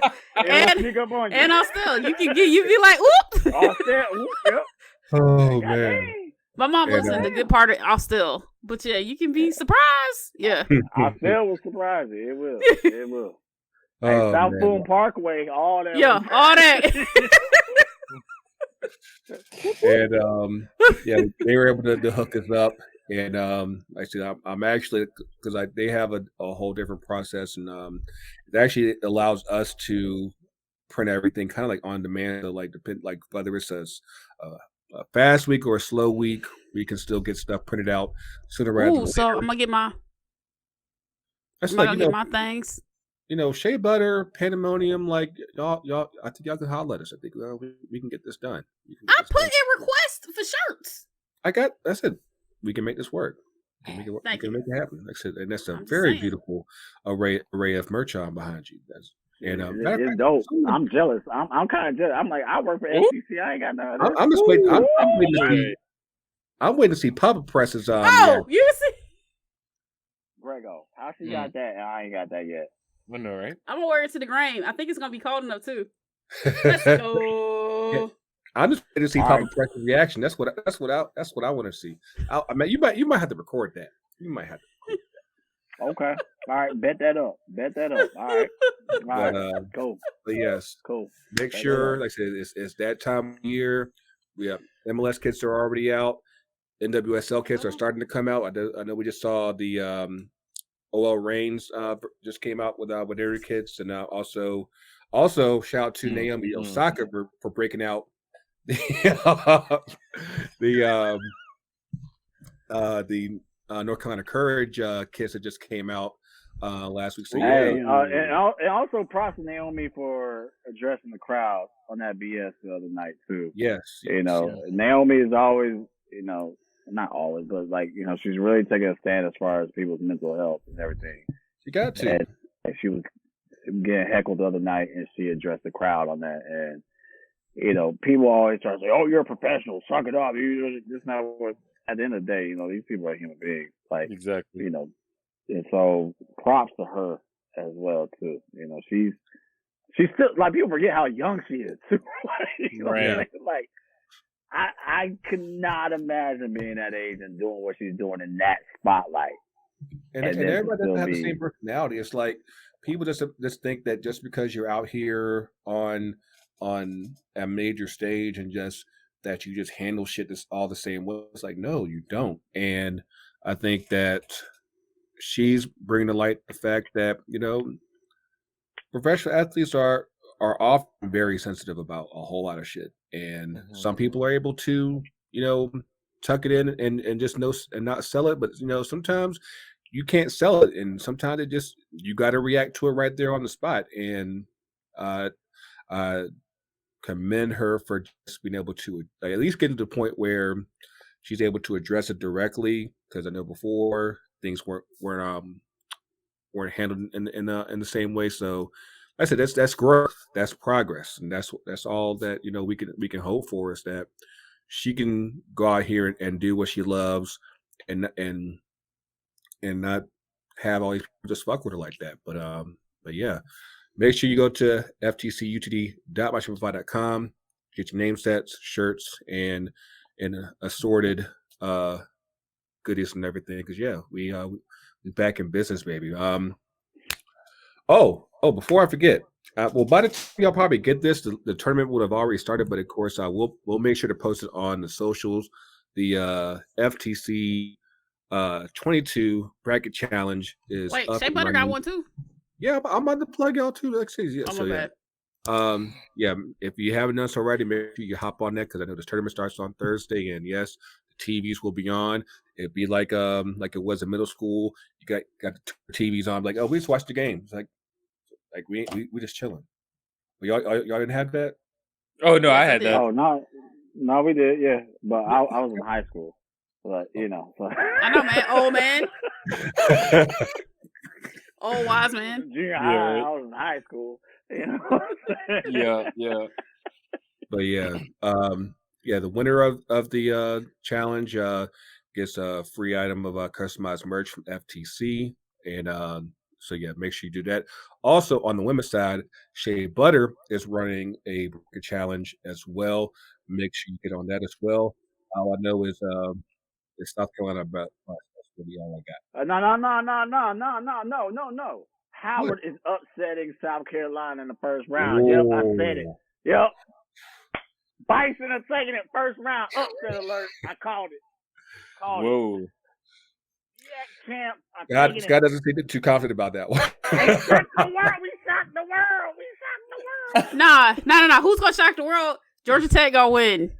Speaker 6: you.
Speaker 7: And Austell, you be like, oop.
Speaker 6: Austell, yep.
Speaker 1: Oh man.
Speaker 7: My mom lives in the good part of Austell, but yeah, you can be surprised. Yeah.
Speaker 6: Austell will surprise you. It will. Hey, South Boone Parkway, all that.
Speaker 7: Yeah, all that.
Speaker 1: And yeah, they were able to hook us up. And like I said, I'm actually, because they have a whole different process, and it actually allows us to print everything kind of like on demand. So like whether it's a fast week or a slow week, we can still get stuff printed out sooner rather than later.
Speaker 7: So I'm gonna get my.
Speaker 1: That's
Speaker 7: I'm gonna get my things.
Speaker 1: Shea butter, pandemonium, like y'all. I think y'all can holler at us. I think we can get this done.
Speaker 7: I put in requests for shirts.
Speaker 1: That's it. We can make this work. You can
Speaker 7: Thank
Speaker 1: make
Speaker 7: you.
Speaker 1: it happen. Like I said, and that's a
Speaker 7: I'm just
Speaker 1: very
Speaker 7: saying.
Speaker 1: beautiful array of merch on behind you. And matter of
Speaker 6: It's
Speaker 1: fact,
Speaker 6: dope. I'm jealous. I'm kind of jealous. I'm like, I work for FCC. I ain't got none of that.
Speaker 1: I'm just waiting. I'm waiting to see. I'm waiting to see Papa Press's.
Speaker 7: Oh, you see?
Speaker 6: Grego, how she got that and I ain't got that yet?
Speaker 3: I know, right?
Speaker 7: I'm gonna wear it to the grain. I think it's gonna be cold enough too. Let's go.
Speaker 1: I'm just waiting to see
Speaker 6: All
Speaker 1: Papa
Speaker 6: right.
Speaker 1: Press's reaction. That's what I want to see. I mean, you might have to record that. You might have to.
Speaker 6: Okay. All right. Bet that up. All right. All right. Cool.
Speaker 1: But yes,
Speaker 6: Cool.
Speaker 1: make
Speaker 6: Bet
Speaker 1: sure,
Speaker 6: that up.
Speaker 1: like I said, it's that time of year. We have MLS kits are already out. NWSL kits are starting to come out. I know we just saw the OL Reigns just came out with their kits, and also shout out to Naomi Osaka for breaking out the North Carolina Courage kits that just came out last week. So
Speaker 6: Hey, and also props to Naomi for addressing the crowd on that BS the other night too.
Speaker 1: Yes.
Speaker 6: Naomi is always, not always, but like, she's really taking a stand as far as people's mental health and everything.
Speaker 1: She got to.
Speaker 6: And she was getting heckled the other night, and she addressed the crowd on that. And people always try to say, "Oh, you're a professional, suck it up." This not what. At the end of the day, these people are human beings. Like
Speaker 3: Exactly.
Speaker 6: And so props to her as well too. She's still, like, people forget how young she is too.
Speaker 3: Right.
Speaker 6: Like I could not imagine being that age and doing what she's doing in that spotlight.
Speaker 1: And everybody doesn't have the same personality. It's like people just think that just because you're out here on a major stage and just that you just handle shit that's all the same way. It's like, no, you don't. And I think that she's bringing to light the fact that, professional athletes are often very sensitive about a whole lot of shit. And some people are able to, tuck it in and just know and not sell it. But, sometimes you can't sell it. And sometimes you got to react to it right there on the spot. And commend her for just being able to at least get to the point where she's able to address it directly. Because I know before things weren't handled in the same way. So I said that's growth, that's progress, and that's all that we can hope for, is that she can go out here and do what she loves, and not have all these people just fuck with her like that. But yeah, make sure you go to ftcutd.myshopify.com, get your name sets, shirts, and assorted goodies and everything. Because we back in business, baby. Before I forget, well, by the time y'all probably get this, the tournament would have already started. But of course, we'll make sure to post it on the socials. The FTC 22 bracket challenge is.
Speaker 7: Wait,
Speaker 1: up
Speaker 7: Shea
Speaker 1: and
Speaker 7: Butter
Speaker 1: running.
Speaker 7: got one too.
Speaker 1: Yeah, I'm about to plug y'all too. Like,
Speaker 7: Bad.
Speaker 1: If you haven't done so already, make sure you hop on that, because I know this tournament starts on Thursday, and yes, the TVs will be on. It'd be like it was in middle school. You got the TVs on, like, oh, we just watched the games, like we just chilling. Well, y'all didn't have that?
Speaker 3: Oh no, I had that.
Speaker 6: Oh no, we did, yeah. But I was in high school, but So.
Speaker 7: I know, man. Old man. Old wise man.
Speaker 6: Junior high, I was in high school.
Speaker 3: Yeah.
Speaker 1: But the winner of the challenge gets a free item of customized merch from FTC, and so make sure you do that. Also, on the women's side, Shea Butter is running a challenge as well. Make sure you get on that as well. All I know is South Carolina, but that's really all I got.
Speaker 6: No. Howard is upsetting South Carolina in the first round. Yep, I said it. Yep. Bison are taking it first round. Upset alert. I called it.
Speaker 3: Whoa.
Speaker 6: Yeah, champ.
Speaker 1: Scott doesn't seem too confident about that one.
Speaker 6: We shocked the world.
Speaker 7: Nah. Who's gonna shock the world? Georgia Tech gonna win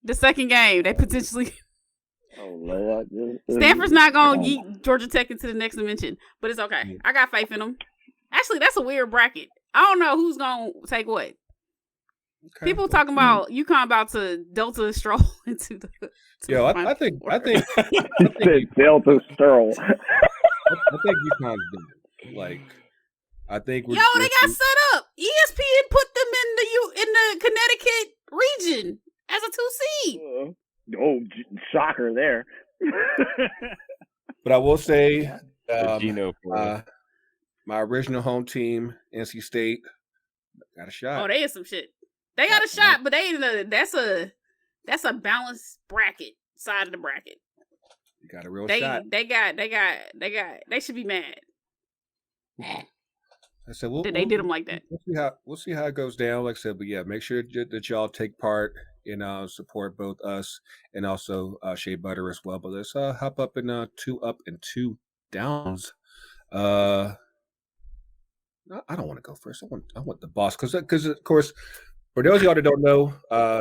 Speaker 7: the second game. They potentially.
Speaker 6: Oh Lord.
Speaker 7: Stanford's not gonna yeet Georgia Tech into the next dimension, but it's okay. I got faith in them. Actually, that's a weird bracket. I don't know who's gonna take what.
Speaker 1: Okay.
Speaker 7: People talking about UConn about to Delta stroll into the.
Speaker 1: Yo, I think
Speaker 6: Delta Stroll.
Speaker 1: I think UConn's done. Like, I think
Speaker 7: Yo, they got set up. ESPN put them in the Connecticut region as a 2 seed.
Speaker 6: Shocker there.
Speaker 1: But I will say, my original home team, NC State, got a shot.
Speaker 7: Oh, they is some shit. They got a shot, but they ain't that's a balanced bracket side of the bracket.
Speaker 1: You got a real shot.
Speaker 7: They should be mad.
Speaker 1: I said,
Speaker 7: they did them like that.
Speaker 1: We'll see how it goes down. Like I said, but yeah, make sure that y'all take part and support both us and also Shea Butter as well. But let's hop up in 2 up and 2 downs. I don't want to go first. I want the boss because of course, for those of y'all that don't know,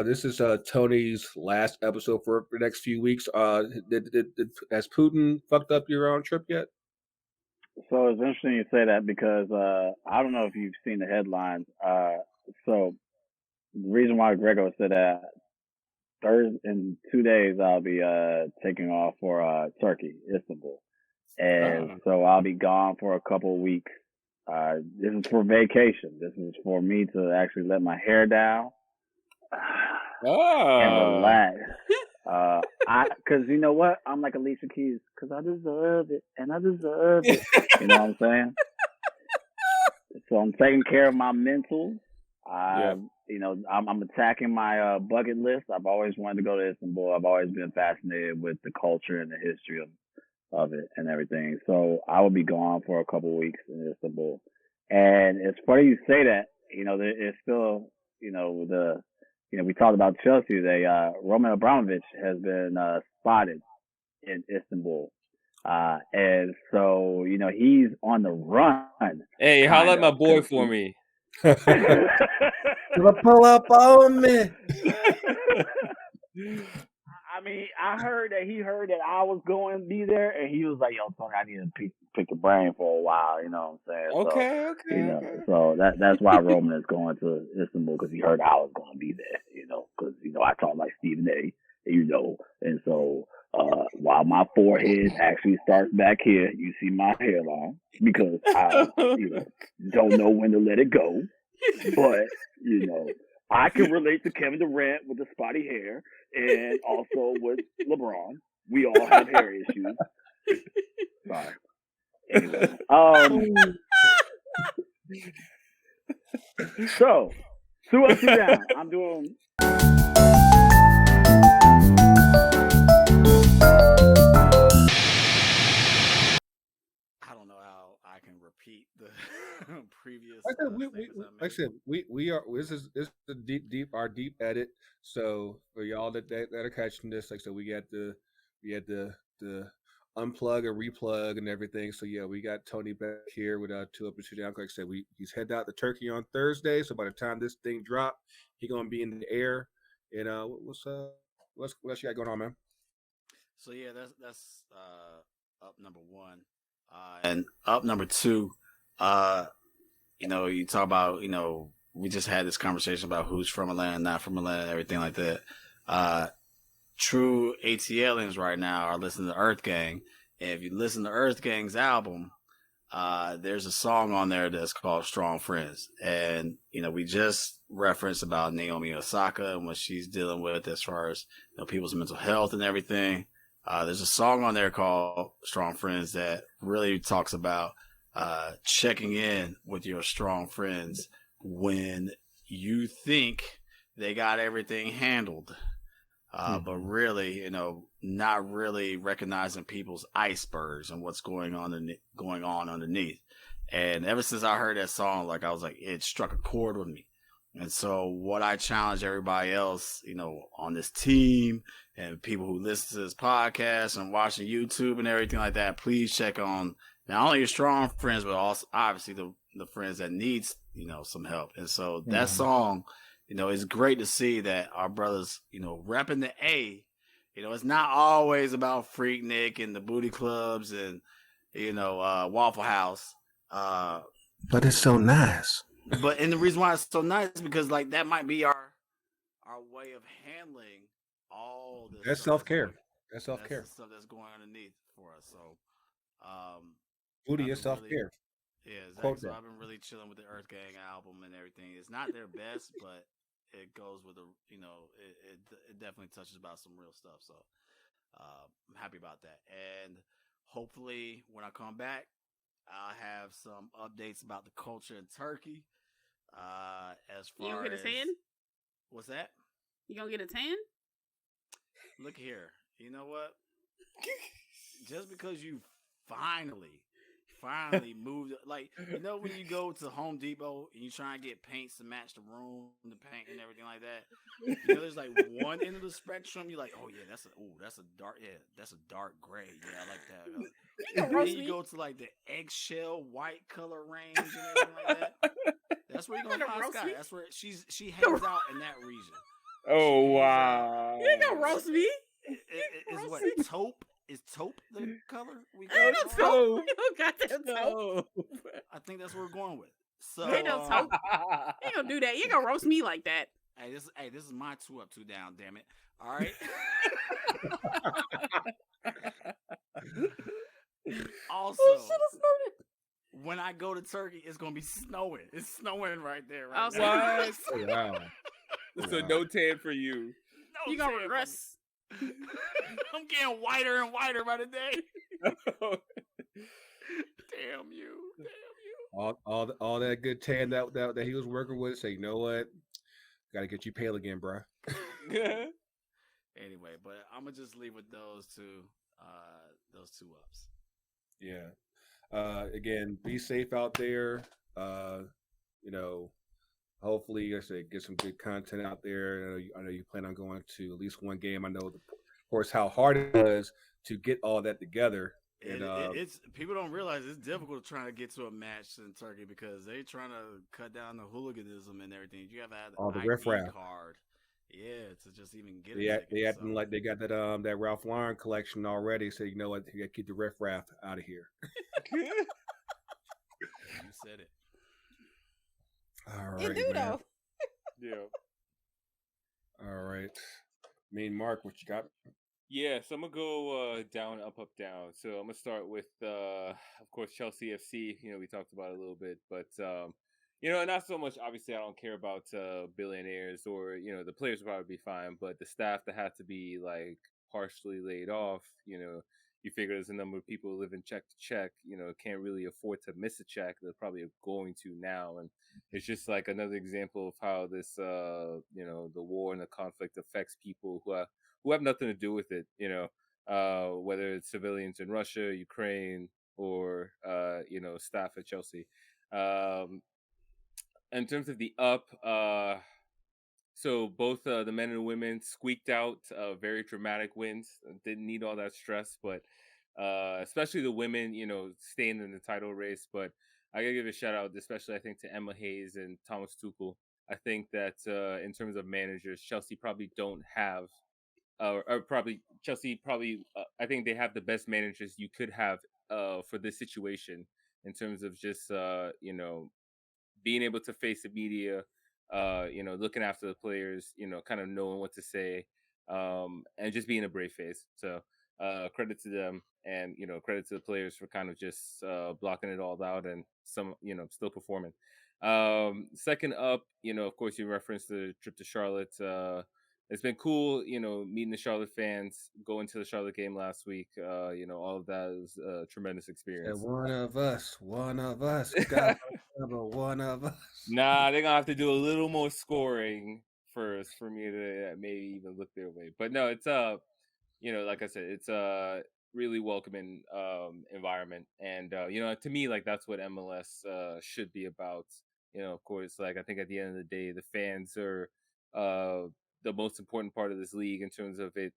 Speaker 1: this is Tony's last episode for the next few weeks. Has Putin fucked up your own trip yet?
Speaker 6: So it's interesting you say that because I don't know if you've seen the headlines. So the reason why Grego said that Thursday in 2 days I'll be taking off for Turkey, Istanbul, and so I'll be gone for a couple of weeks. This is for vacation. This is for me to actually let my hair down and relax. Cause you know what? I'm like Alicia Keys, cause I deserve it and I deserve it. You know what I'm saying? So I'm taking care of my mental. You know, I'm attacking my bucket list. I've always wanted to go to Istanbul. I've always been fascinated with the culture and the history of it and everything. So I will be gone for a couple of weeks in Istanbul. And it's funny you say that. You know, it's still, you know, we talked about Chelsea today. Roman Abramovich has been spotted in Istanbul. And so, you know, he's on the run.
Speaker 3: Hey, holla at my boy for me.
Speaker 1: Pull up on me.
Speaker 6: I mean, I heard that he heard that I was going to be there, and he was like, "Yo, Tony, I need to pick your brain for a while." You know what I'm saying?
Speaker 3: Okay.
Speaker 6: You know, so that's why Roman is going to Istanbul, because he heard I was going to be there. You know, because I talk like Stephen A. You know, and so while my forehead actually starts back here, you see my hairline because I don't know when to let it go, but I can relate to Kevin Durant with the spotty hair, and also with LeBron. We all have hair issues. Sorry. Anyway, so 2 up, 2 down. I'm doing.
Speaker 8: I don't know how I can repeat the previous.
Speaker 1: Like I said, we are. This is the deep edit. So for y'all that are catching this, like I said, we had the unplug and replug and everything. So yeah, we got Tony back here with 2 up and 2 down. Like I said, he's headed out to Turkey on Thursday. So by the time this thing drop, he's gonna be in the air. And what else you got going on, man?
Speaker 8: So yeah, that's up number 1. And up number 2, you talk about, we just had this conversation about who's from Atlanta, not from Atlanta, everything like that. True ATLians right now are listening to Earth Gang. And if you listen to Earth Gang's album, there's a song on there that's called Strong Friends. And, we just referenced about Naomi Osaka and what she's dealing with as far as people's mental health and everything. There's a song on there called Strong Friends that really talks about checking in with your strong friends when you think they got everything handled. But really, not really recognizing people's icebergs and what's going on underneath. And ever since I heard that song, I was like, it struck a chord with me. And so what I challenge everybody else, on this team and people who listen to this podcast and watching YouTube and everything like that, please check on not only your strong friends, but also obviously the friends that needs, some help. And so that song, it's great to see that our brothers, repping the A. It's not always about Freaknik and the booty clubs and, Waffle House.
Speaker 1: But it's so nice.
Speaker 8: But and the reason why it's so nice is because like that might be our way of handling all this.
Speaker 1: That's
Speaker 8: stuff
Speaker 1: self-care. That's self-care.
Speaker 8: That's the stuff that's going underneath for us. So,
Speaker 1: Booty is self-care.
Speaker 8: Yeah, exactly. So I've been really chilling with the Earth Gang album and everything. It's not their best, but it goes with it definitely touches about some real stuff. So I'm happy about that. And hopefully when I come back, I'll have some updates about the culture in Turkey. As far
Speaker 7: you gonna get a tan?
Speaker 8: What's that?
Speaker 7: You gonna get a tan?
Speaker 8: Look here. You know what? Just because you finally moved, like, you know, when you go to Home Depot and you try and get paints to match the room, the paint and everything like that, you know, there's like one end of the spectrum, you're like, oh yeah, that's a dark gray. Yeah, I like that. And then you go to like the eggshell white color range and everything like that. That's where you're gonna find Sky. That's where she hangs out in that region.
Speaker 3: Oh wow!
Speaker 7: You ain't gonna roast me.
Speaker 8: Is what taupe? Is taupe the color?
Speaker 7: Ain't no taupe. You don't got that taupe.
Speaker 8: I think that's what we're going with. So
Speaker 7: ain't no taupe. You ain't gonna do that. You ain't gonna roast me like that.
Speaker 8: Hey, this is my 2 up, 2 down. Damn it! All right. Also, when I go to Turkey, it's gonna be snowing. It's snowing right there. Right now.
Speaker 3: What? Wow. So no tan for you.
Speaker 7: No, you gonna regress.
Speaker 8: I'm getting whiter and whiter by the day. Damn you.
Speaker 1: All that good tan that he was working with. Say, you know what? Got to get you pale again, bro.
Speaker 8: Anyway, but I'm gonna just leave with those two ups.
Speaker 1: Yeah. Again, be safe out there. You know, hopefully, I say get some good content out there. I know you plan on going to at least one game. I know, of course, how hard it was to get all that together. And
Speaker 8: it's people don't realize it's difficult trying to get to a match in Turkey because they're trying to cut down the hooliganism and everything. You have to have
Speaker 1: all the
Speaker 8: ID
Speaker 1: riffraff
Speaker 8: card. Yeah, to just even get
Speaker 1: they acting like they got that Ralph Lauren collection already. So you know what, you got to keep the riffraff out of here.
Speaker 8: You said it.
Speaker 1: All right,
Speaker 7: you do though.
Speaker 3: Yeah.
Speaker 1: All right. Mark, what you got?
Speaker 3: Yeah, so I'm gonna go down, up, down. So I'm gonna start with, of course, Chelsea FC. You know, we talked about it a little bit, but you know, not so much. Obviously, I don't care about billionaires or the players will probably be fine, but the staff that had to be like partially laid off. You know, you figure there's a number of people living check to check. You know, can't really afford to miss a check. They're probably going to now, and it's just like another example of how this, the war and the conflict affects people who have nothing to do with it, whether it's civilians in Russia, Ukraine, or, staff at Chelsea. In terms of the up, so both the men and the women squeaked out very dramatic wins. Didn't need all that stress, but especially the women, staying in the title race. But I gotta give a shout out, especially I think to Emma Hayes and Thomas Tuchel. I think that in terms of managers, Chelsea probably don't have Chelsea I think they have the best managers you could have for this situation in terms of just being able to face the media, looking after the players, kind of knowing what to say, and just being a brave face. So credit to them, and credit to the players for kind of just blocking it all out and still performing. Second up, of course, you referenced the trip to Charlotte. It's been cool, meeting the Charlotte fans, going to the Charlotte game last week. All of that is a tremendous experience.
Speaker 1: One of us. God, one of us.
Speaker 3: Nah, they're going to have to do a little more scoring first for me to maybe even look their way. But no, it's, like I said, it's a really welcoming environment. And, to me, like, that's what MLS should be about. Of course, like, I think at the end of the day, the fans are the most important part of this league in terms of it,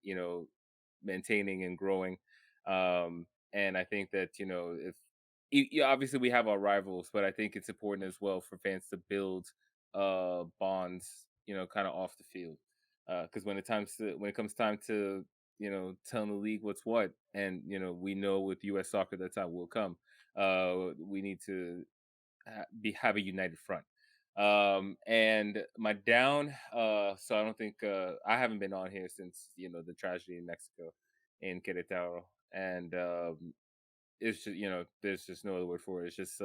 Speaker 3: maintaining and growing. And I think that, if obviously we have our rivals, but I think it's important as well for fans to build bonds, kind of off the field. Because when it comes time to, telling the league what's what, and, we know with U.S. soccer that time will come, we need to have a united front. And my down, so I don't think I haven't been on here since the tragedy in Mexico, in Querétaro, and it's just there's just no other word for it. It's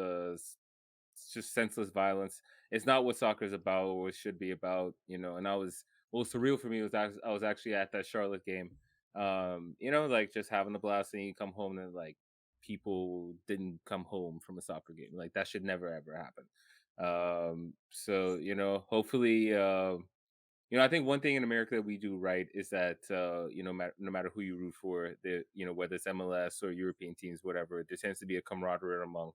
Speaker 3: just senseless violence. It's not what soccer is about or what it should be about, And what was surreal for me was I was actually at that Charlotte game, like just having a blast, and you come home and like people didn't come home from a soccer game. Like that should never ever happen. So hopefully, I think one thing in America that we do right is that no matter who you root for, whether it's MLS or European teams, whatever, there tends to be a camaraderie among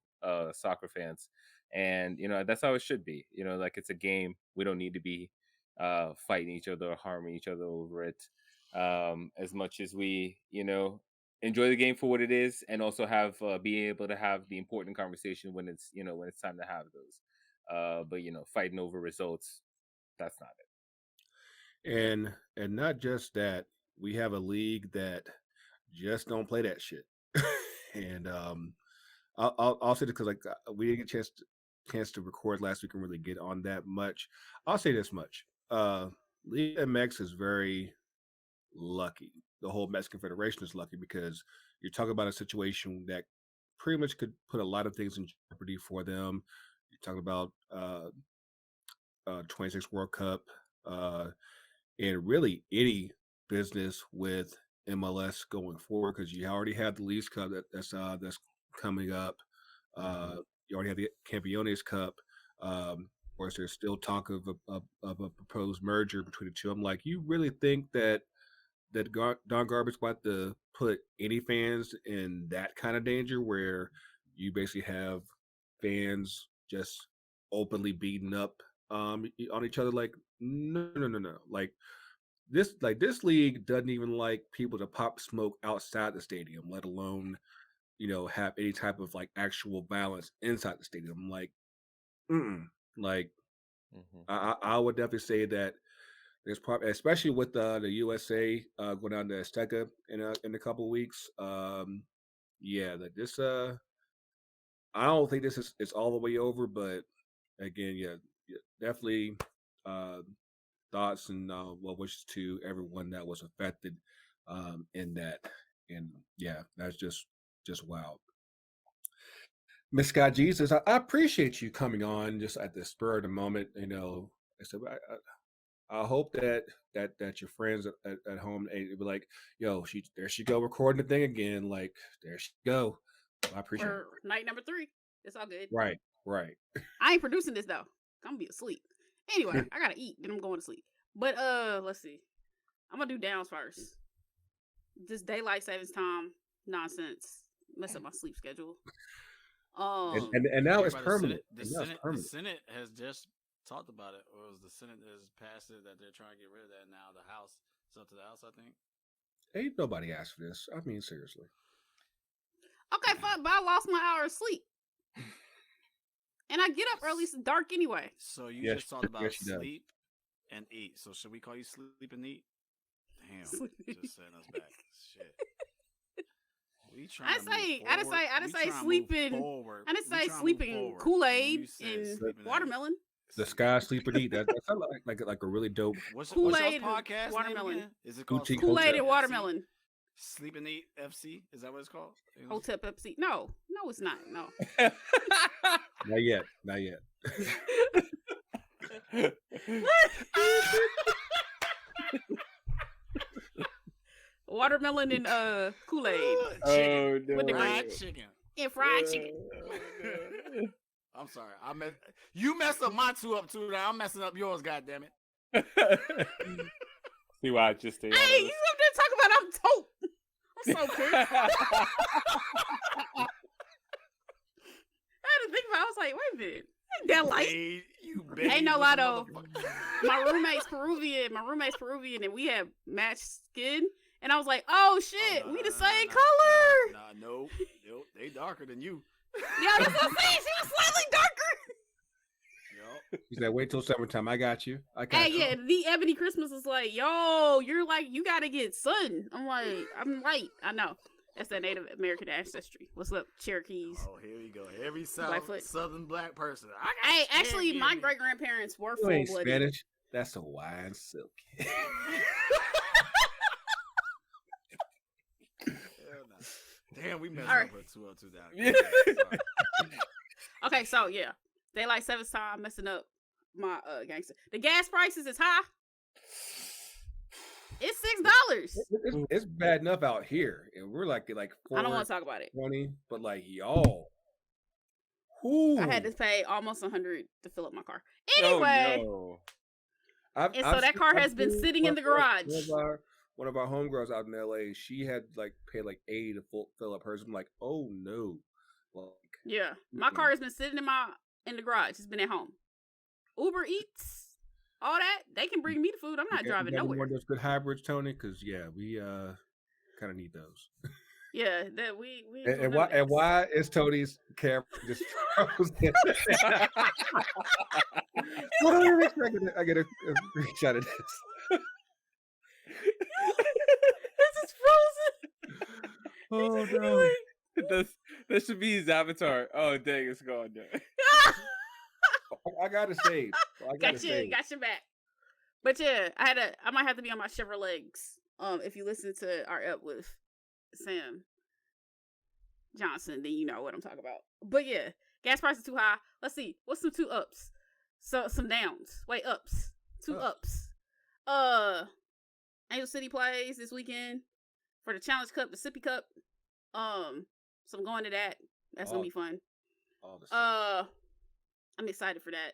Speaker 3: soccer fans, and that's how it should be. Like it's a game. We don't need to be fighting each other or harming each other over it. As much as we enjoy the game for what it is, and also have be able to have the important conversation when it's time to have those. But fighting over results, that's not it.
Speaker 1: And not just that, we have a league that just don't play that shit. And I'll say this because we didn't get a chance to record last week and really get on that much. I'll say this much: League MX is very lucky. The whole Mexican Federation is lucky because you're talking about a situation that pretty much could put a lot of things in jeopardy for them. You're talking about 26 World Cup, and really any business with MLS going forward, because you already have the Leagues Cup that's coming up. You already have the Campeones Cup. Of course, there's still talk of a proposed merger between the two. I'm like, you really think that Don Garber's about to put any fans in that kind of danger, where you basically have fans just openly beating up on each other? Like, no. Like this league doesn't even like people to pop smoke outside the stadium, let alone have any type of like actual violence inside the stadium. I'm like, like I would definitely say that there's probably, especially with the USA going down to Azteca in a couple of weeks. That this I don't think this is all the way over, but again, definitely thoughts and well wishes to everyone that was affected in that, and that's just wild. Miss Scott Jesus, I appreciate you coming on just at the spur of the moment. I said I hope that your friends at home, they be like, yo, there she go recording the thing again. Like, there she go. I appreciate it.
Speaker 7: For night number 3. It's all good.
Speaker 1: Right.
Speaker 7: I ain't producing this though. I'm gonna be asleep. Anyway, I gotta eat, then I'm going to sleep. But let's see. I'm gonna do downs first. This daylight savings time nonsense mess up my sleep schedule.
Speaker 1: And now it's permanent.
Speaker 8: The Senate has just talked about it, or was the Senate has passed it that they're trying to get rid of that now? The House, it's up to the House, I think.
Speaker 1: Ain't nobody asked for this. I mean, seriously.
Speaker 7: Okay, fine, but I lost my hour of sleep. And I get up early, it's dark anyway.
Speaker 8: So you just talked about sleep and eat. So should we call you sleep and eat? Damn, just setting us back. Shit. I didn't say sleeping. I didn't say sleeping Kool-Aid and watermelon.
Speaker 1: The Sky Sleep and Eat. That sounds like a really dope.
Speaker 8: What's
Speaker 7: Kool-Aid
Speaker 8: podcast
Speaker 7: watermelon.
Speaker 8: Name is it called
Speaker 7: Kool-Aid and watermelon?
Speaker 8: Sleep and Eat FC? Is that what it's called?
Speaker 7: Hotep FC? No, it's not. No.
Speaker 1: Not yet.
Speaker 7: Watermelon and Kool-Aid.
Speaker 3: Oh no!
Speaker 7: With the
Speaker 8: fried chicken.
Speaker 7: And fried chicken.
Speaker 8: I'm sorry. You messed up my 2 up too. Now I'm messing up yours. God damn it.
Speaker 3: See why I just stay.
Speaker 7: Hey, you up there talking about I'm tote. I'm so pissed. I had to think about it. I was like, wait a minute. Ain't that light? Ain't no lie though. My roommate's Peruvian and we have matched skin. And I was like, oh shit, we the same color.
Speaker 8: Nope. They darker than you.
Speaker 7: Yeah, that's what I'm saying. She was slightly darker.
Speaker 8: Yep.
Speaker 1: He said, wait till summertime. I got you.
Speaker 7: Yeah, the Ebony Christmas was like, yo, you're like, you gotta get sun. I'm like, I'm light. I know. That's that Native American ancestry. What's up, Cherokees?
Speaker 8: Oh, here you go. Every Southern black person.
Speaker 7: Hey, actually, my great grandparents were
Speaker 1: You ain't
Speaker 7: full-blooded.
Speaker 1: Spanish. That's a wine silk.
Speaker 8: Damn, we messed
Speaker 7: All right.
Speaker 8: up with 202 down.
Speaker 7: Okay, so yeah, daylight savings time messing up my gangster. The gas prices is high. It's $6.
Speaker 1: It's bad enough out here, and we're like
Speaker 7: I don't want to talk about it.
Speaker 1: 20, but like y'all, ooh.
Speaker 7: I had to pay almost $100 to fill up my car. Anyway,
Speaker 1: I've
Speaker 7: that car has been sitting in the garage.
Speaker 1: One of our homegirls out in LA, she had like paid like $80 to fill up hers. I'm like, oh no. Like,
Speaker 7: yeah, my car has been sitting in the garage. It's been at home. Uber Eats, all that, they can bring me the food. I'm not driving nowhere.
Speaker 1: One of those good hybrids, Tony, because yeah, we kind of need those.
Speaker 7: Yeah, that we
Speaker 1: and why is Tony's camera just frozen? I get a screenshot of this.
Speaker 7: This is frozen.
Speaker 1: Oh no!
Speaker 3: That should be his avatar. Oh dang, it's gone.
Speaker 1: I gotta save.
Speaker 7: Got your back. But yeah, I might have to be on my Chevrolets. If you listen to our up with Sam Johnson, then you know what I'm talking about. But yeah, gas prices too high. Let's see, what's some 2 ups? So some downs. Wait, ups. 2 ups. Angel City plays this weekend for the Challenge Cup, the Sippy Cup. So I'm going to that. That's gonna be fun. I'm excited for that.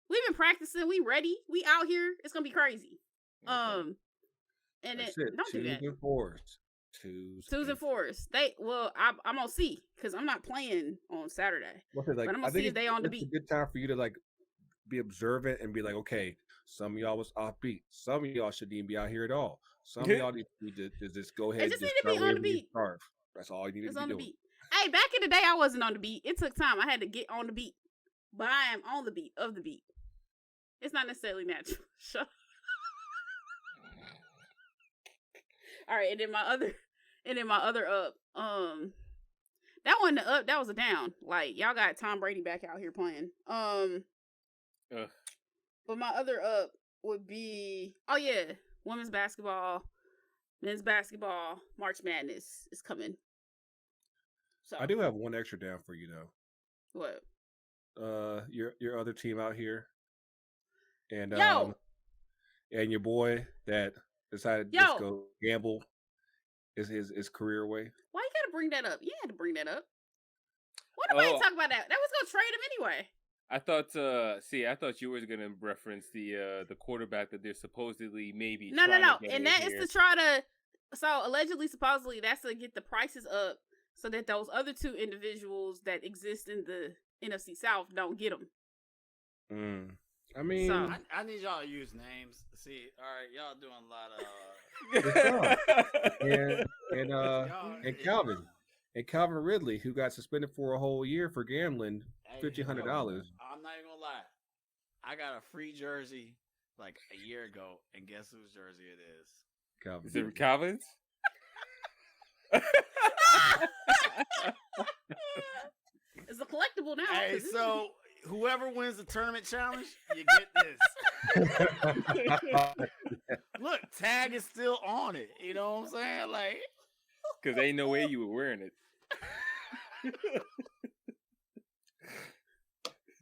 Speaker 7: We've been practicing. We ready. We out here. It's gonna be crazy. And then don't do that.
Speaker 1: 2s and 4s.
Speaker 7: 2s and 4s. I'm gonna see because I'm not playing on Saturday.
Speaker 1: But
Speaker 7: I'm gonna see if they on the beat.
Speaker 1: It's a good time for you to like be observant and be like, okay, some of y'all was offbeat. Some of y'all shouldn't even be out here at all. Some of y'all need to just go ahead.
Speaker 7: They just need to be on the beat.
Speaker 1: That's all you need to be doing.
Speaker 7: Beat. Hey, back in the day, I wasn't on the beat. It took time. I had to get on the beat, but I am on the beat of the beat. It's not necessarily natural. All right, and then my other up. That wasn't the up. That was a down. Like y'all got Tom Brady back out here playing. But my other up would be women's basketball, men's basketball, March Madness is coming. So
Speaker 1: I do have one extra down for you though.
Speaker 7: What?
Speaker 1: Your other team out here, and
Speaker 7: and
Speaker 1: your boy that decided to just go gamble his career away.
Speaker 7: Why you gotta bring that up? You had to bring that up. Why nobody talk about that? That was gonna trade him anyway.
Speaker 3: I thought you were gonna reference the quarterback that they're supposedly maybe.
Speaker 7: No, and that is to try to. So allegedly, supposedly, that's to get the prices up so that those other 2 individuals that exist in the NFC South don't get them.
Speaker 1: I mean,
Speaker 8: I need y'all to use names. See, all right, y'all doing a lot
Speaker 1: of and Calvin Ridley, who got suspended for a whole year for gambling, $1,500.
Speaker 8: I'm not even gonna lie. I got a free jersey like a year ago, and guess whose jersey it is?
Speaker 1: Calvin.
Speaker 3: Is it Calvin's?
Speaker 7: It's a collectible now.
Speaker 8: Hey, so whoever wins the tournament challenge, you get this. Look, tag is still on it. You know what I'm saying? Like,
Speaker 3: because ain't no way you were wearing it.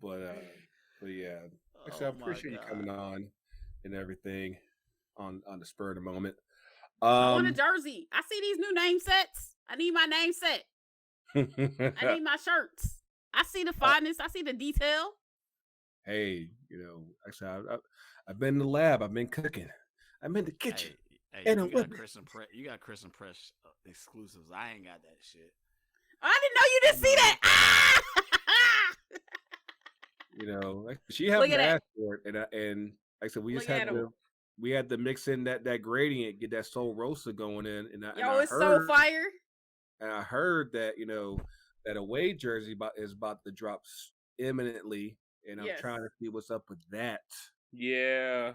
Speaker 1: But yeah, actually, I appreciate you coming on and everything on the spur of the moment.
Speaker 7: I want a jersey. I see these new name sets. I need my name set. I need my shirts. I see the fineness. I see the detail.
Speaker 1: Hey, actually, I've been in the lab. I've been cooking. I'm in the kitchen.
Speaker 8: Hey, you got Chris and Press exclusives. I ain't got that shit.
Speaker 7: I didn't know you didn't see that. Ah!
Speaker 1: She had to ask for it, and like I said, we just had to mix in that gradient, get that soul roaster going in, and
Speaker 7: it's so fire.
Speaker 1: And I heard that that away jersey is about to drop imminently, and I'm trying to see what's up with that.
Speaker 3: Yeah,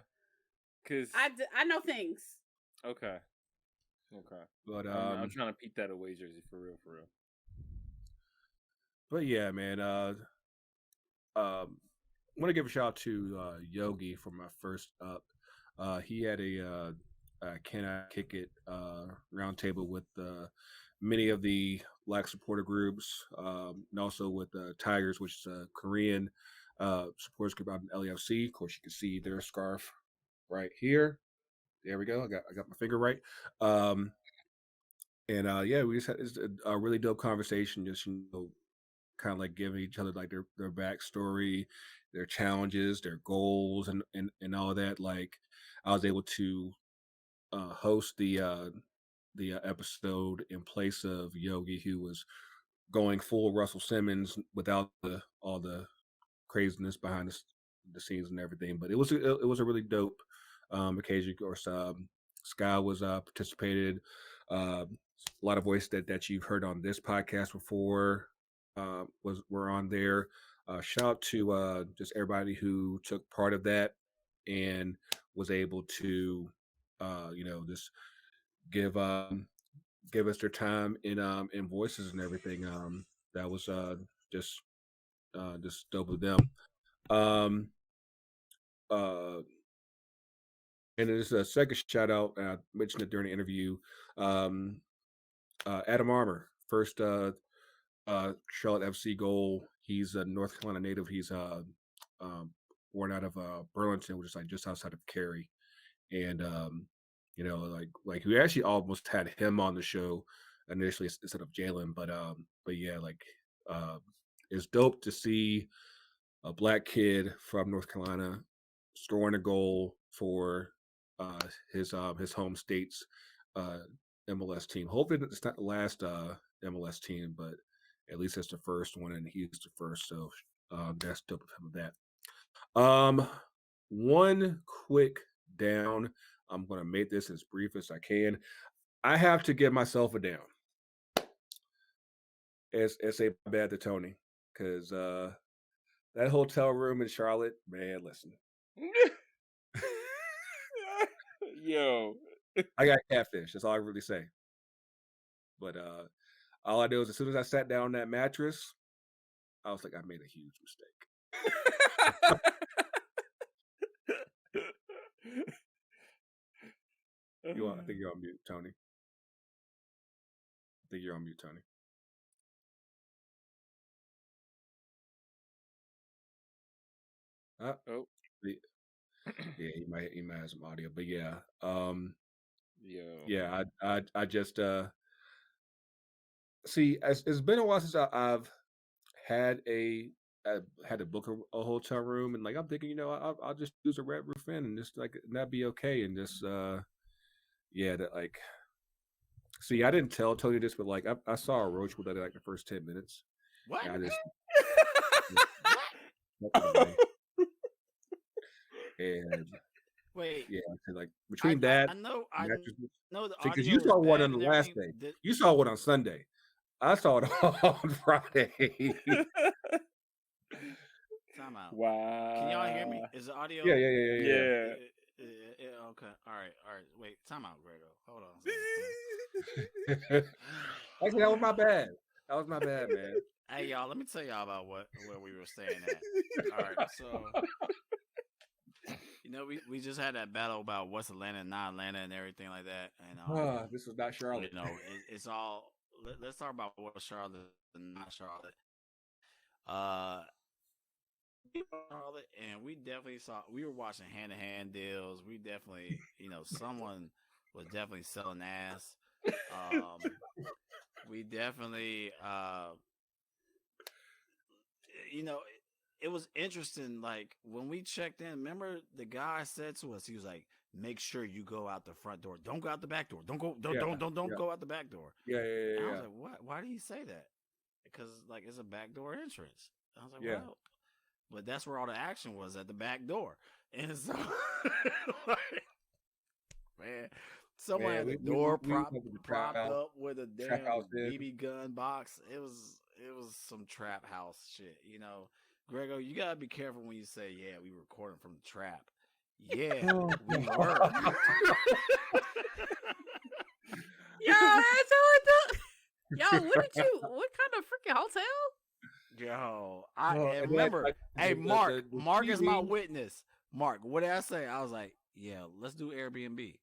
Speaker 3: because
Speaker 7: I know things.
Speaker 3: Okay. Okay.
Speaker 1: But
Speaker 3: I'm trying to peek that away jersey for real.
Speaker 1: But yeah, man. I want to give a shout out to Yogi for my first up. He had a Can I Kick It roundtable with many of the Black supporter groups, and also with Tigers, which is a Korean supporters group out in LAFC. Of course, you can see their scarf right here. There we go. I got my finger right. And yeah, we just had a really dope conversation. Just kind of like giving each other like their backstory, their challenges, their goals, and all that. Like I was able to host the episode in place of Yogi, who was going full Russell Simmons without all the craziness behind the scenes and everything. But it was a really dope occasion. Of course, Sky was participated. A lot of voice that you've heard on this podcast before were on there. Shout out to just everybody who took part of that and was able to just give us their time in voices and everything. That was just dope of them. And there's a second shout out. I mentioned it during the interview. Adam Armour, first Charlotte FC goal. He's a North Carolina native. He's born out of Burlington, which is like just outside of Cary. And like we actually almost had him on the show initially instead of Jaylin, but yeah, like it's dope to see a Black kid from North Carolina scoring a goal for his home state's MLS team. Hopefully it's not the last MLS team, but at least it's the first one, and he's the first. So that's dope of him of that. One quick down. I'm gonna make this as brief as I can. I have to give myself a down. As a bad to Tony, because that hotel room in Charlotte, man, listen.
Speaker 3: Yo,
Speaker 1: I got catfish. That's all I really say. But all I know is as soon as I sat down on that mattress, I was like, I made a huge mistake. I think you're on mute, Tony.
Speaker 3: Oh,
Speaker 1: yeah, he might have some audio, but yeah,
Speaker 3: yo,
Speaker 1: yeah, I just see. It's been a while since I've had to book a hotel room, and like I'm thinking, I'll just use a Red Roof Inn and just like and that'd be okay, and just yeah, that like. See, I didn't tell Tony this, but like I saw a roach within like the first 10 minutes.
Speaker 8: What?
Speaker 1: And I just and
Speaker 8: wait,
Speaker 1: yeah, like between that,
Speaker 8: I know the
Speaker 1: because
Speaker 8: audio
Speaker 1: you saw
Speaker 8: was
Speaker 1: one
Speaker 8: bad
Speaker 1: on the
Speaker 8: and
Speaker 1: last
Speaker 8: everything.
Speaker 1: day. You saw one on Sunday. I saw it on Friday.
Speaker 8: Time out.
Speaker 3: wow.
Speaker 8: Can y'all hear me? Is the audio?
Speaker 1: Yeah.
Speaker 8: Okay. All right. Wait. Time out, Grego. Hold on.
Speaker 1: Actually, that was my bad. Man.
Speaker 8: Hey, y'all. Let me tell y'all about where we were staying at. All right. So, we just had that battle about what's Atlanta and not Atlanta and everything like that. And
Speaker 1: this was not Charlotte.
Speaker 8: It's all. Let's talk about what's Charlotte and not Charlotte. Charlotte, and we definitely we were watching hand-to-hand deals. We definitely, someone was definitely selling ass. We definitely, it was interesting. Like when we checked in, remember the guy said to us, he was like, make sure you go out the front door. Don't go out the back door. Don't go out the back door.
Speaker 1: Yeah.
Speaker 8: And I was like, what? Why do you say that? Because like it's a back door entrance. I was like, well, but that's where all the action was, at the back door. And so, man, someone had the door propped up with a damn BB gun box. It was some trap house shit, Grego, you gotta be careful when you say, yeah, we recording from the trap. Yeah, we were.
Speaker 7: Yo, that's all Yo, what kind of freaking hotel?
Speaker 8: Yo,
Speaker 1: and
Speaker 8: remember,
Speaker 1: like,
Speaker 8: hey,
Speaker 1: the
Speaker 8: Mark is my
Speaker 1: TV.
Speaker 8: witness. Mark, what did I say? I was like, yeah, let's do Airbnb.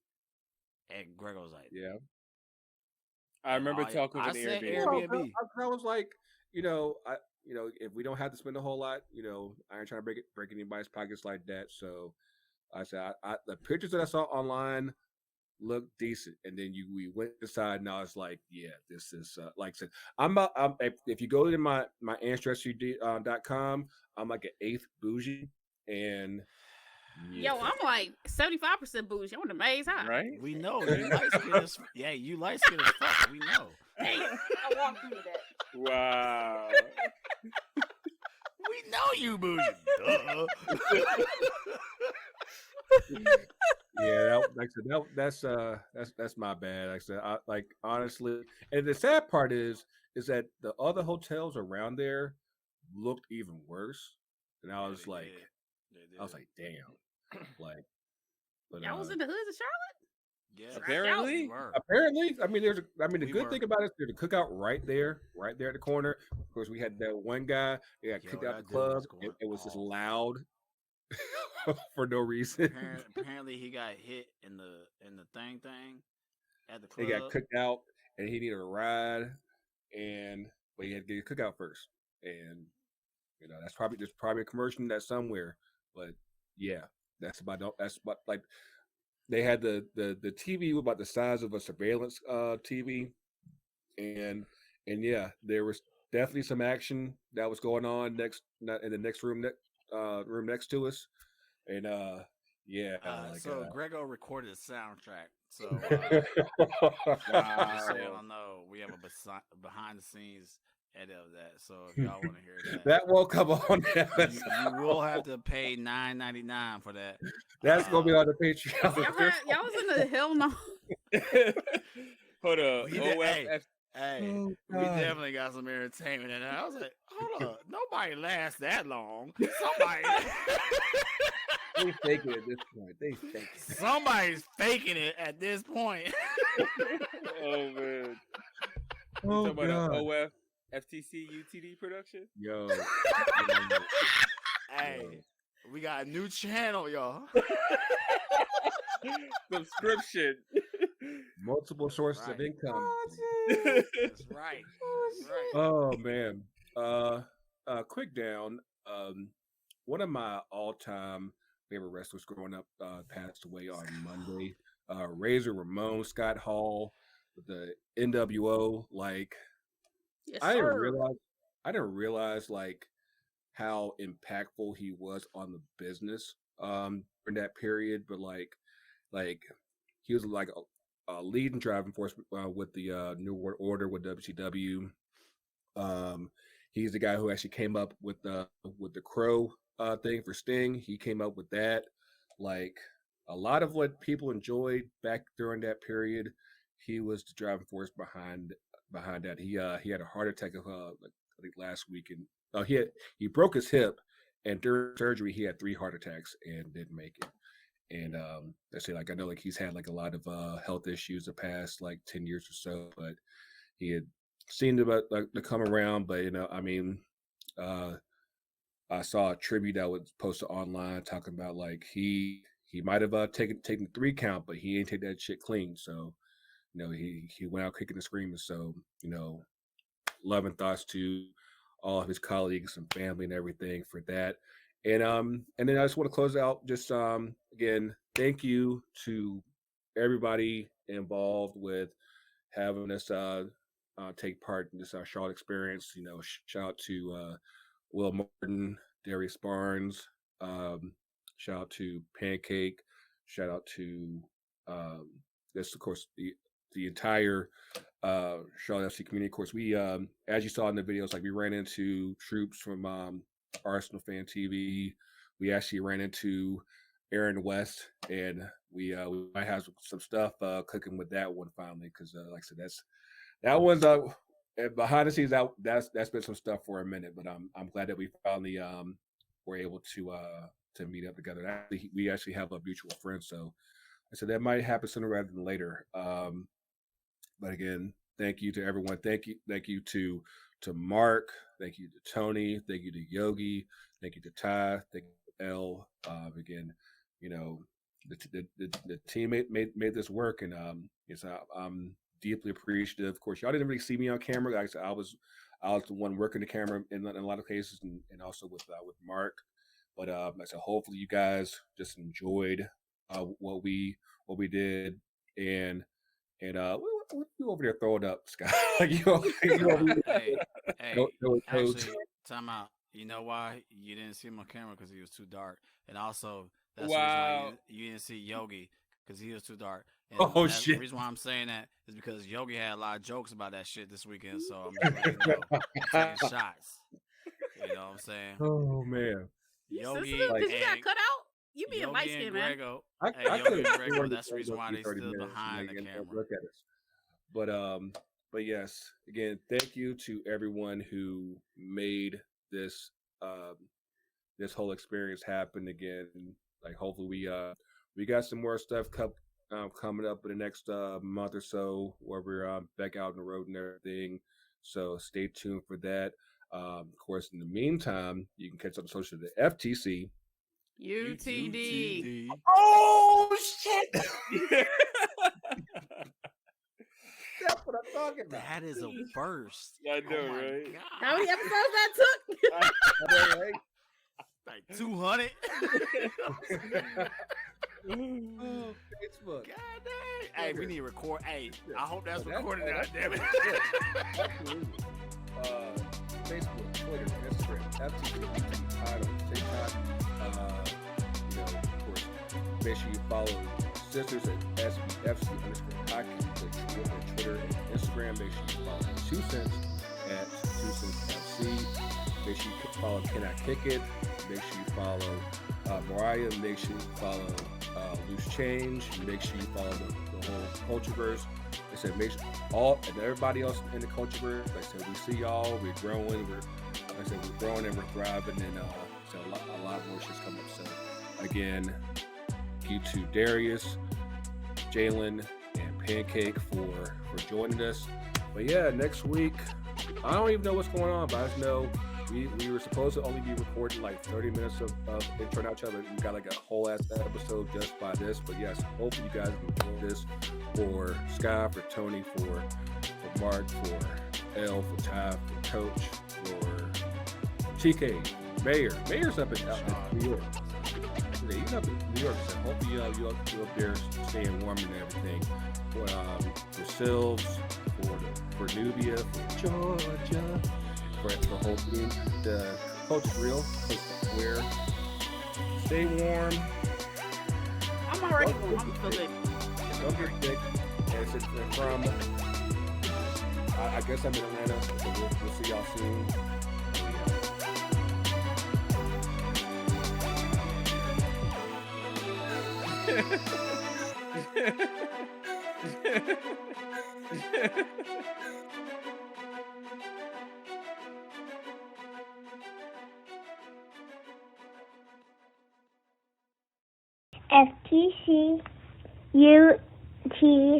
Speaker 8: And Greg was like,
Speaker 3: Yeah. I remember talking
Speaker 8: I
Speaker 3: with
Speaker 8: said
Speaker 3: Airbnb.
Speaker 8: Airbnb.
Speaker 1: I was like, if we don't have to spend a whole lot, I ain't trying to break anybody's pockets like that. So I said, the pictures that I saw online looked decent, and then we went inside, and I was like, yeah, this is like I said, I'm if you go to my ancestry.com, I'm like an eighth bougie, and yeah.
Speaker 7: Yo, I'm like 75% bougie. I'm on the maze high.
Speaker 3: Right?
Speaker 8: We know you light skin as you light skin as fuck. We know.
Speaker 7: Hey, I walked into that.
Speaker 3: Wow.
Speaker 8: We know you bougie. Duh.
Speaker 1: Yeah, like I said, that's my bad. Like I said, honestly, and the sad part is that the other hotels around there looked even worse, and I was like, damn, like, but
Speaker 7: Y'all was in the hoods of Charlotte?
Speaker 8: Yeah,
Speaker 3: apparently.
Speaker 1: I mean, the good thing about it is there's a cookout right there at the corner. Of course, we had that one guy. They got kicked out the club. It was just loud for no reason.
Speaker 8: Apparently, he got hit in the thing at the club.
Speaker 1: He got cooked out, and he needed a ride, but he had to get a cookout first, and there's probably a commercial that's somewhere, but yeah, that's about like. They had the TV was about the size of a surveillance TV, and yeah, there was definitely some action that was going on in the next room next to us, and yeah.
Speaker 8: So Grego recorded a soundtrack. So
Speaker 3: Wow.
Speaker 8: just so y'all know, we have a behind the scenes edit of that. So if y'all want to hear that,
Speaker 1: that won't come on.
Speaker 8: You will have to pay $9.99 for that.
Speaker 1: That's gonna be on the Patreon.
Speaker 7: Y'all was in the hell no.
Speaker 3: Hold up.
Speaker 8: Hey, we definitely got some entertainment in there. I was like, hold up, nobody lasts that long. Somebody.
Speaker 1: They faking it at this point. They faking it.
Speaker 8: Somebody's faking it at this point.
Speaker 3: Oh man.
Speaker 1: Oh,
Speaker 3: talking about an OF FTC UTD production?
Speaker 1: Yo.
Speaker 8: Hey, we got a new channel, y'all.
Speaker 3: Subscription.
Speaker 1: Multiple sources of income.
Speaker 8: That's right.
Speaker 1: Oh man. Quick down. One of my all-time favorite wrestlers growing up passed away on Monday. Razor Ramon Scott Hall with the NWO. Like,
Speaker 7: Yes,
Speaker 1: I didn't realize like how impactful he was on the business during that period. But like he was like a lead and driving force with the New World Order with WCW. He's the guy who actually came up with the Crow thing for Sting. He came up with that. Like, a lot of what people enjoyed back during that period, he was the driving force behind that. He had a heart attack I think last week, and he broke his hip, and during surgery he had 3 heart attacks and didn't make it. And I say, like, I know like he's had like a lot of health issues the past like 10 years or so, but he had seemed to come around. But I mean, I saw a tribute that was posted online talking about like he might have taken 3 count, but he ain't take that shit clean. So he went out kicking and screaming. So love and thoughts to all of his colleagues and family and everything for that. And then I just want to close out just again, thank you to everybody involved with having us take part in this Charlotte experience. Shout out to Will Martin, Darrius Barnes, shout out to Pancake, shout out to this, of course, the entire Charlotte FC community. Of course, we as you saw in the videos, like we ran into troops from Arsenal Fan TV. We actually ran into Aaron West, and we might have some stuff cooking with that one finally, because like I said, that one's behind the scenes. That's been some stuff for a minute, but I'm glad that we finally were able to meet up together. We actually have a mutual friend, so I said that might happen sooner rather than later. But again, thank you to everyone. Thank you to Mark. Thank you to Tony. Thank you to Yogi. Thank you to Ty. Thank you to L. Again, the team made this work, and I'm deeply appreciative. Of course, y'all didn't really see me on camera. Like I said, I was the one working the camera in a lot of cases, and also with Mark. But like I said, hopefully you guys just enjoyed what we did, and what you over there throwing up, Scott? Like you over
Speaker 8: hey, actually, time out. You know why you didn't see him on camera? Because he was too dark, and also that's the reason why you didn't see Yogi because he was too dark. And
Speaker 1: shit!
Speaker 8: The reason why I'm saying that is because Yogi had a lot of jokes about that shit this weekend. So I'm just letting you know, I'm taking shots. You know what I'm saying?
Speaker 1: Oh man,
Speaker 7: Yogi, because you got cut out. You being light skinned, man.
Speaker 8: Yogi and Grego, that's the reason why they stood behind the camera.
Speaker 1: Look at us. But yes, again, thank you to everyone who made this this whole experience happen. Again, like hopefully we got some more stuff coming up in the next month or so, where we're back out on the road and everything. So stay tuned for that. Of course, in the meantime, you can catch up on social the FTC.
Speaker 7: UTD.
Speaker 1: Oh shit! That's what I'm talking about.
Speaker 8: That is a burst.
Speaker 3: I know, right?
Speaker 8: God.
Speaker 7: How many episodes that took?
Speaker 1: I know, right?
Speaker 8: Like 200.
Speaker 1: Oh, Facebook.
Speaker 8: God dang. Hey, we need to record. Hey, I hope that's recorded now, damn it.
Speaker 1: Absolutely. Facebook, Twitter, Instagram, FTC, Title, TikTok. Of course, make sure you follow Sisters at SBFC_Hockey on Twitter and Instagram. Make sure you follow 2 Cents at 2 Cents FC. Make sure you follow Can I Kick It? Make sure you follow Mariah. Make sure you follow Loose Change. Make sure you follow the whole Cultureverse. I said, make sure and everybody else in the Cultureverse. Like I said, we see y'all. We're growing. We're growing and we're thriving, and so a lot more shit's coming up. So again, thank you to Darrius, Jaylin, and Pancake for joining us. But yeah, next week, I don't even know what's going on, but I just know we were supposed to only be recording like 30 minutes of intro and outro, but we got like a whole ass episode just by this. But yes, hopefully you guys enjoy this. For Sky, for Tony, for Mark, for L, for Ty, for Coach, for TK, Mayor's up in New York. Yeah, he's up in New York, so hopefully you up there staying warm and everything. For Silves, for Nubia, for Georgia, for the whole team. The Coach is real, Coach is square. Stay warm.
Speaker 7: I'm already warm. I'm still good.
Speaker 1: Don't get sick. And since they're from, I guess I'm in Atlanta, so we'll see y'all soon.
Speaker 9: FTC UTD.